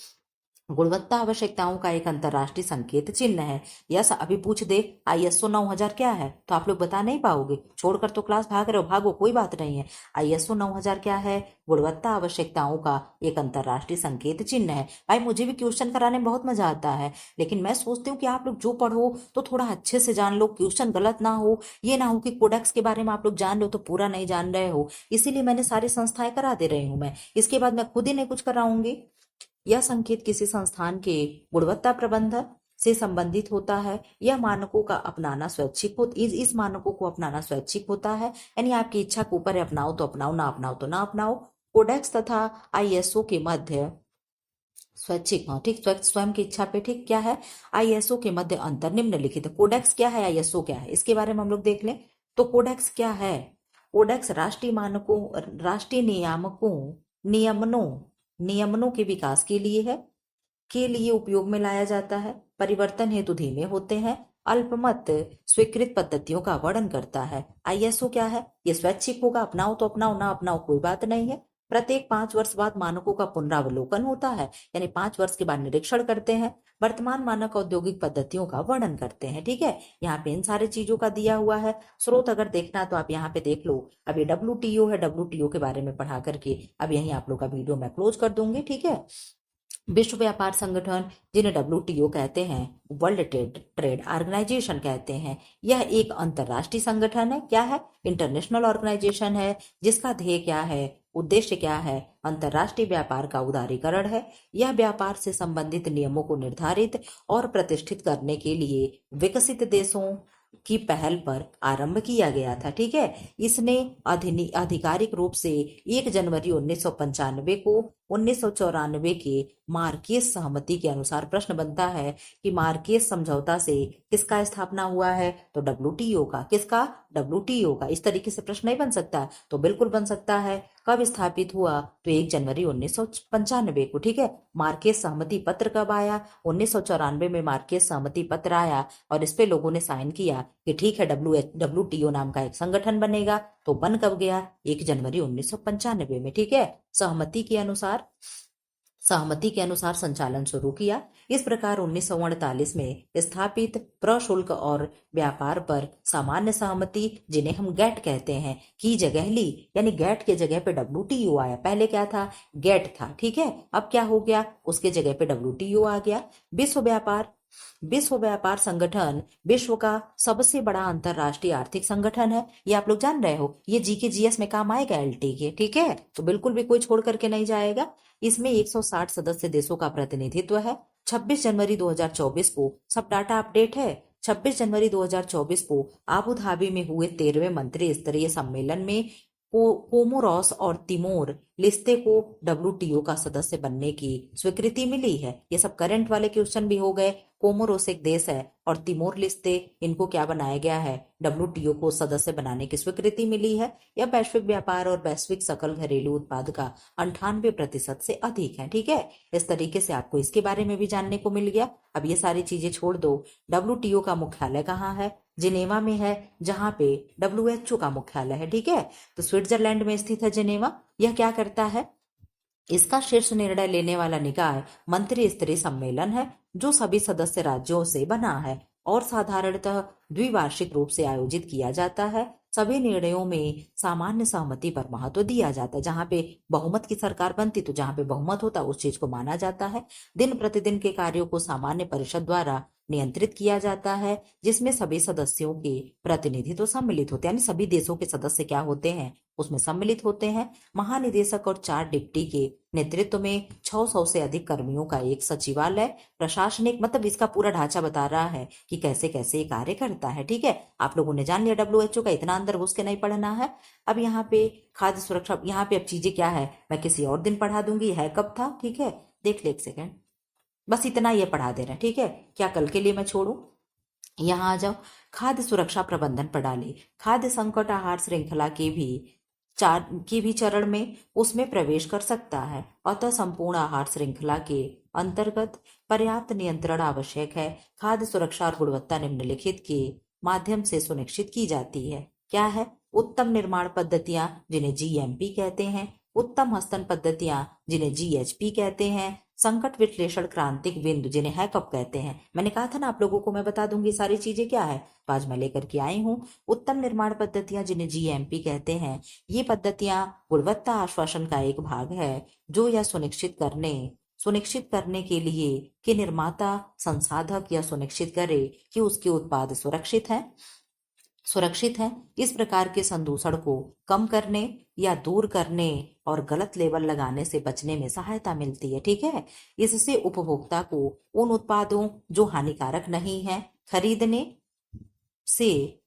Speaker 1: गुणवत्ता आवश्यकताओं का एक अंतरराष्ट्रीय संकेत चिन्ह है। यस, अभी पूछ दे ISO 9000 क्या है, तो आप लोग बता नहीं पाओगे। छोड़कर तो क्लास भाग रहे हो, भागो, कोई बात नहीं है। ISO 9000 क्या है, गुणवत्ता आवश्यकताओं का एक अंतरराष्ट्रीय संकेत चिन्ह है। भाई मुझे भी क्वेश्चन कराने में बहुत मजा आता है, लेकिन मैं सोचती हूँ कि आप लोग जो पढ़ो तो थोड़ा अच्छे से जान लो, क्वेश्चन गलत ना हो। ये ना हो कि कोडेक्स के बारे में आप लोग जान रहे हो तो पूरा नहीं जान रहे हो। इसीलिए मैंने सारी संस्थाएं करा दे रही हूँ। मैं इसके बाद मैं खुद ही नहीं कुछ कराऊंगी। यह संकेत किसी संस्थान के गुणवत्ता प्रबंधन से संबंधित होता है। यह मानकों का अपनाना स्वैच्छिक इस मानकों को अपनाना स्वैच्छिक होता है, यानी आपकी इच्छा के ऊपर है, अपनाओ तो अपनाओ, ना अपनाओ तो ना अपनाओ। कोडेक्स तथा ISO के मध्य स्वैच्छिक, ठीक, स्वयं की इच्छा पे। ठीक, क्या है, ISO के मध्य अंतर निम्नलिखित। कोडेक्स क्या है, ISO क्या है, इसके बारे में हम लोग देख लें। तो कोडेक्स क्या है, कोडेक्स राष्ट्रीय नियमनों के विकास के लिए उपयोग में लाया जाता है। परिवर्तन हेतु धीमे होते हैं। अल्पमत स्वीकृत पद्धतियों का वर्णन करता है। ISO क्या है, ये स्वैच्छिक होगा, अपनाओ तो अपनाओ, ना अपनाओ कोई बात नहीं है। प्रत्येक 5 वर्ष बाद मानकों का पुनरावलोकन होता है, यानी 5 वर्ष के बाद निरीक्षण करते हैं, वर्तमान मानक औद्योगिक पद्धतियों का वर्णन करते हैं। ठीक है, यहाँ पे इन सारी चीजों का दिया हुआ है। स्रोत अगर देखना तो आप यहाँ पे देख लो। अब ये WTO है, WTO के बारे में पढ़ा करके अब यहीं आप लोग का वीडियो मैं क्लोज कर दूंगी। ठीक है, विश्व व्यापार संगठन, जिन्हें WTO कहते हैं, वर्ल्ड ट्रेड ऑर्गेनाइजेशन कहते हैं, यह एक अंतरराष्ट्रीय संगठन है। क्या है? इंटरनेशनल ऑर्गेनाइजेशन है, जिसका ध्येय क्या है, उद्देश्य क्या है? अंतरराष्ट्रीय व्यापार का उदारीकरण है। यह व्यापार से संबंधित नियमों को निर्धारित और प्रतिष्ठित करने के लिए विकसित देशों की पहल पर आरंभ किया गया था। ठीक है, इसने आधिकारिक रूप से 1 जनवरी 1995 को 1994 के मार्केस सहमति के अनुसार प्रश्न बनता है कि मार्केस समझौता से किसका स्थापना हुआ है? तो WTO का। किसका? WTO का। इस तरीके से प्रश्न नहीं बन सकता? तो बिल्कुल बन सकता है। कब स्थापित हुआ? तो 1 जनवरी 1995 को। ठीक है, मार्केस सहमति पत्र कब आया? 1994 में मार्केस सहमति पत्र आया और इस पे लोगों ने साइन किया कि ठीक है, WTO नाम का एक संगठन बनेगा। तो बन कब गया? 1 जनवरी 1995 में। ठीक है, सहमति के अनुसार संचालन शुरू किया। इस प्रकार 1948 में स्थापित प्रशुल्क और व्यापार पर सामान्य सहमति, जिन्हें हम गैट कहते हैं, की जगह ली, यानी गैट के जगह पे WTO आया। पहले क्या था? गैट था। ठीक है, अब क्या हो गया? उसके जगह पे WTO आ गया। विश्व व्यापार संगठन विश्व का सबसे बड़ा अंतरराष्ट्रीय आर्थिक संगठन है। ये आप लोग जान रहे हो, ये जीके जीएस में काम आएगा LT के। ठीक है, तो बिल्कुल भी कोई छोड़ करके नहीं जाएगा। इसमें 160 सदस्य देशों का प्रतिनिधित्व है। 26 जनवरी 2024 को सब डाटा अपडेट है। 26 जनवरी 2024 को आबू धाबी में हुए 13वें मंत्री स्तरीय सम्मेलन में कोमोरोस और तिमोर लिस्ते को WTO का सदस्य बनने की स्वीकृति मिली है। ये सब करंट वाले क्वेश्चन भी हो गए। कोमोरोस एक देश है और तिमोर लिस्ते, इनको क्या बनाया गया है? WTO को सदस्य बनाने की स्वीकृति मिली है। यह वैश्विक व्यापार और वैश्विक सकल घरेलू उत्पाद का 98% से अधिक है। ठीक है, इस तरीके से आपको इसके बारे में भी जानने को मिल गया। अब ये सारी चीजें छोड़ दो। WTO का मुख्यालय कहाँ है? जिनेवा में है, जहां पे WHO का मुख्यालय है। ठीक है, तो स्विट्जरलैंड में स्थित है जिनेवा। यह क्या करता है? इसका शीर्ष निर्णय लेने वाला निकाय मंत्री स्तरीय सम्मेलन है, जो सभी सदस्य राज्यों से बना है और साधारणतः द्विवार्षिक रूप से आयोजित किया जाता है। सभी निर्णयों में सामान्य सहमति पर महत्व दिया जाता है। जहां पे बहुमत की सरकार बनती, तो जहां पे बहुमत होता उस चीज को माना जाता है। दिन प्रतिदिन के कार्यों को सामान्य परिषद द्वारा नियंत्रित किया जाता है, जिसमें सभी सदस्यों के प्रतिनिधि तो सम्मिलित होते हैं, यानी सभी देशों के सदस्य क्या होते हैं? उसमें सम्मिलित होते हैं। महानिदेशक और 4 डिप्टी के नेतृत्व में 600 से अधिक कर्मियों का एक सचिवालय, प्रशासनिक, मतलब इसका पूरा ढांचा बता रहा है कि कैसे कैसे ये कार्य करता है। ठीक है, आप लोगों ने जान लिया WHO का, इतना अंदर घुस के नहीं पढ़ना है। अब यहाँ पे खाद्य सुरक्षा, यहाँ पे अब चीजें क्या है मैं किसी और दिन पढ़ा दूंगी। है कब था? ठीक है, देख ले एक सेकेंड, बस इतना ये पढ़ा दे रहे हैं। ठीक है, क्या कल के लिए मैं छोड़ू? यहाँ आ जाओ। खाद्य सुरक्षा प्रबंधन प्रणाली खाद्य संकट आहार श्रृंखला के भी चरण में उसमें प्रवेश कर सकता है। अतः संपूर्ण आहार श्रृंखला के अंतर्गत पर्याप्त नियंत्रण आवश्यक है। खाद्य सुरक्षा और गुणवत्ता निम्नलिखित के माध्यम से सुनिश्चित की जाती है। क्या है? उत्तम निर्माण पद्धतियां, जिन्हें GMP कहते हैं। उत्तम हस्तन पद्धतियां, जिन्हें GHP कहते हैं। संकट विश्लेषण क्रांतिक बिंदु, जिन्हें हैकअप कहते हैं। मैंने कहा था ना आप लोगों को मैं बता दूंगी सारी चीजें क्या है, तो आज मैं लेकर के आई हूँ। उत्तम निर्माण पद्धतियां, जिन्हें GMP कहते हैं, ये पद्धतियां गुणवत्ता आश्वासन का एक भाग है, जो यह सुनिश्चित करने के लिए कि निर्माता संसाधक यह सुनिश्चित करे कि उसके उत्पाद सुरक्षित है। इस प्रकार के संदूषण को कम करने या दूर करने और गलत लेबल लगाने से बचने में सहायता मिलती है। ठीक है, इससे उपभोक्ता को उन उत्पादों जो हानिकारक नहीं है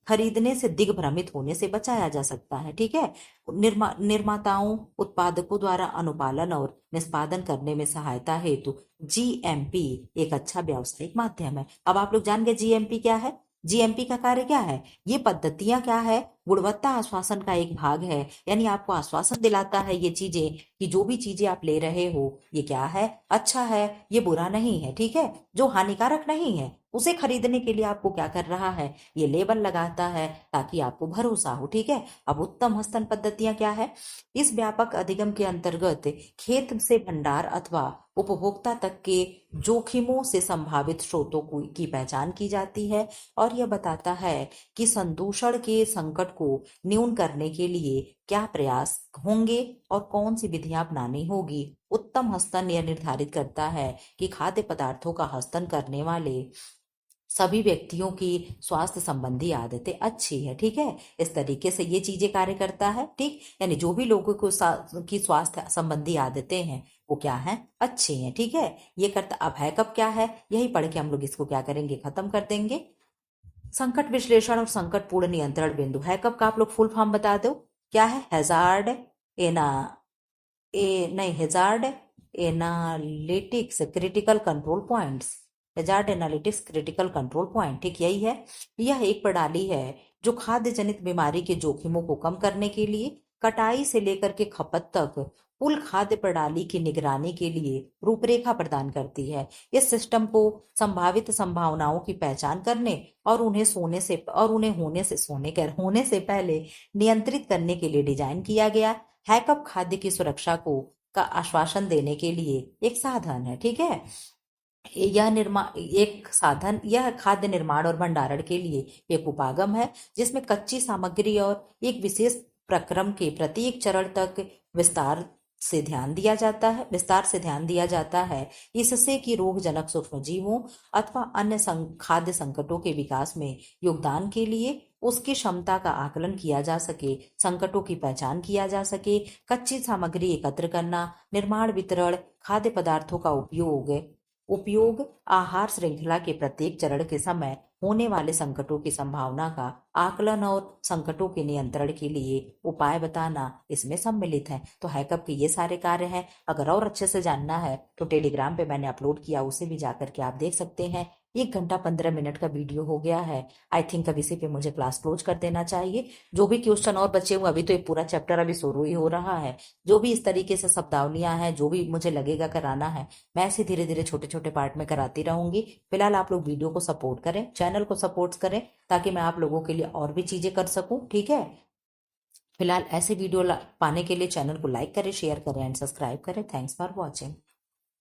Speaker 1: खरीदने से दिग्भ्रमित होने से बचाया जा सकता है। ठीक है, निर्माताओं उत्पादकों द्वारा अनुपालन और निष्पादन करने में सहायता हेतु GMP एक अच्छा व्यावसायिक माध्यम है। अब आप लोग जान गए GMP क्या है। GMP का कार्य क्या है? ये पद्धतियां क्या है? गुणवत्ता आश्वासन का एक भाग है, यानी आपको आश्वासन दिलाता है ये चीजें कि जो भी चीजें आप ले रहे हो ये क्या है? अच्छा है, ये बुरा नहीं है। ठीक है, जो हानिकारक नहीं है उसे खरीदने के लिए आपको क्या कर रहा है, ये लेबल लगाता है ताकि आपको भरोसा हो। ठीक है। अब उत्तम हस्तन पद्धतियां क्या है? इस व्यापक अधिगम के अंतर्गत खेत से भंडार अथवा उपभोक्ता तक के जोखिमों से संभावित स्रोतों की पहचान की जाती है और यह बताता है कि संदूषण के संकट को न्यून करने के लिए क्या प्रयास होंगे और कौन सी विधियां अपनानी होगी। उत्तम हस्तन यह निर्धारित करता है कि खाद्य पदार्थों का हस्तन करने वाले सभी व्यक्तियों की स्वास्थ्य संबंधी आदतें अच्छी है। ठीक है। इस तरीके से ये चीजें कार्य करता है। ठीक, यानी जो भी लोगों को की स्वास्थ्य संबंधी आदतें हैं वो क्या है, अच्छी हैं। ठीक है। ये करता। अब है कब क्या है, यही पढ़ के हम लोग इसको क्या करेंगे, खत्म कर देंगे। संकट विश्लेषण और संकट पूर्ण नियंत्रण बिंदु। है कब का आप लोग फुल फॉर्म बता दो, क्या है? हैजार्ड एना नहीं, hazard analytics critical control points. Hazard analytics critical control point, ठीक यही है। यह एक प्रणाली है जो खाद्य जनित बीमारी के जोखिमों को कम करने के लिए कटाई से लेकर के खपत तक कुल खाद्य प्रणाली की निगरानी के लिए रूपरेखा प्रदान करती है। इस सिस्टम को संभावित संभावनाओं की पहचान करने और उन्हें होने से पहले नियंत्रित करने के लिए डिजाइन किया गया। हैकअप खाद्य की सुरक्षा को का आश्वासन देने के लिए एक साधन है। ठीक है। यह खाद्य निर्माण और भंडारण के लिए एक उपागम है जिसमें कच्ची सामग्री और एक विशेष प्रक्रम के प्रत्येक चरण तक विस्तार से ध्यान दिया जाता है इससे कि रोगजनक सूक्ष्मजीवों अथवा अन्य खाद्य संकटों के विकास में योगदान के लिए उसकी क्षमता का आकलन किया जा सके, संकटों की पहचान किया जा सके, कच्ची सामग्री एकत्र करना, निर्माण, वितरण, खाद्य पदार्थों का उपयोग आहार श्रृंखला के प्रत्येक चरण के समय होने वाले संकटों की संभावना का आकलन और संकटों के नियंत्रण के लिए उपाय बताना इसमें सम्मिलित है। तो हैकअप के ये सारे कार्य हैं। अगर और अच्छे से जानना है तो टेलीग्राम पे मैंने अपलोड किया, उसे भी जाकर के आप देख सकते हैं। 1 घंटा 15 मिनट का वीडियो हो गया है। आई थिंक अब इसी पे मुझे क्लास क्लोज कर देना चाहिए। जो भी क्वेश्चन और बचे हुए, अभी तो एक पूरा चैप्टर अभी शुरू ही हो रहा है, जो भी इस तरीके से शब्दावलियां हैं, जो भी मुझे लगेगा कराना है, मैं ऐसे धीरे धीरे छोटे छोटे पार्ट में कराती रहूंगी। फिलहाल आप लोग वीडियो को सपोर्ट करें, चैनल को सपोर्ट करें ताकि मैं आप लोगों के लिए और भी चीजें कर सकूं। ठीक है। फिलहाल ऐसे वीडियो पाने के लिए चैनल को लाइक करें, शेयर करें एंड सब्सक्राइब करें। Thanks for watching.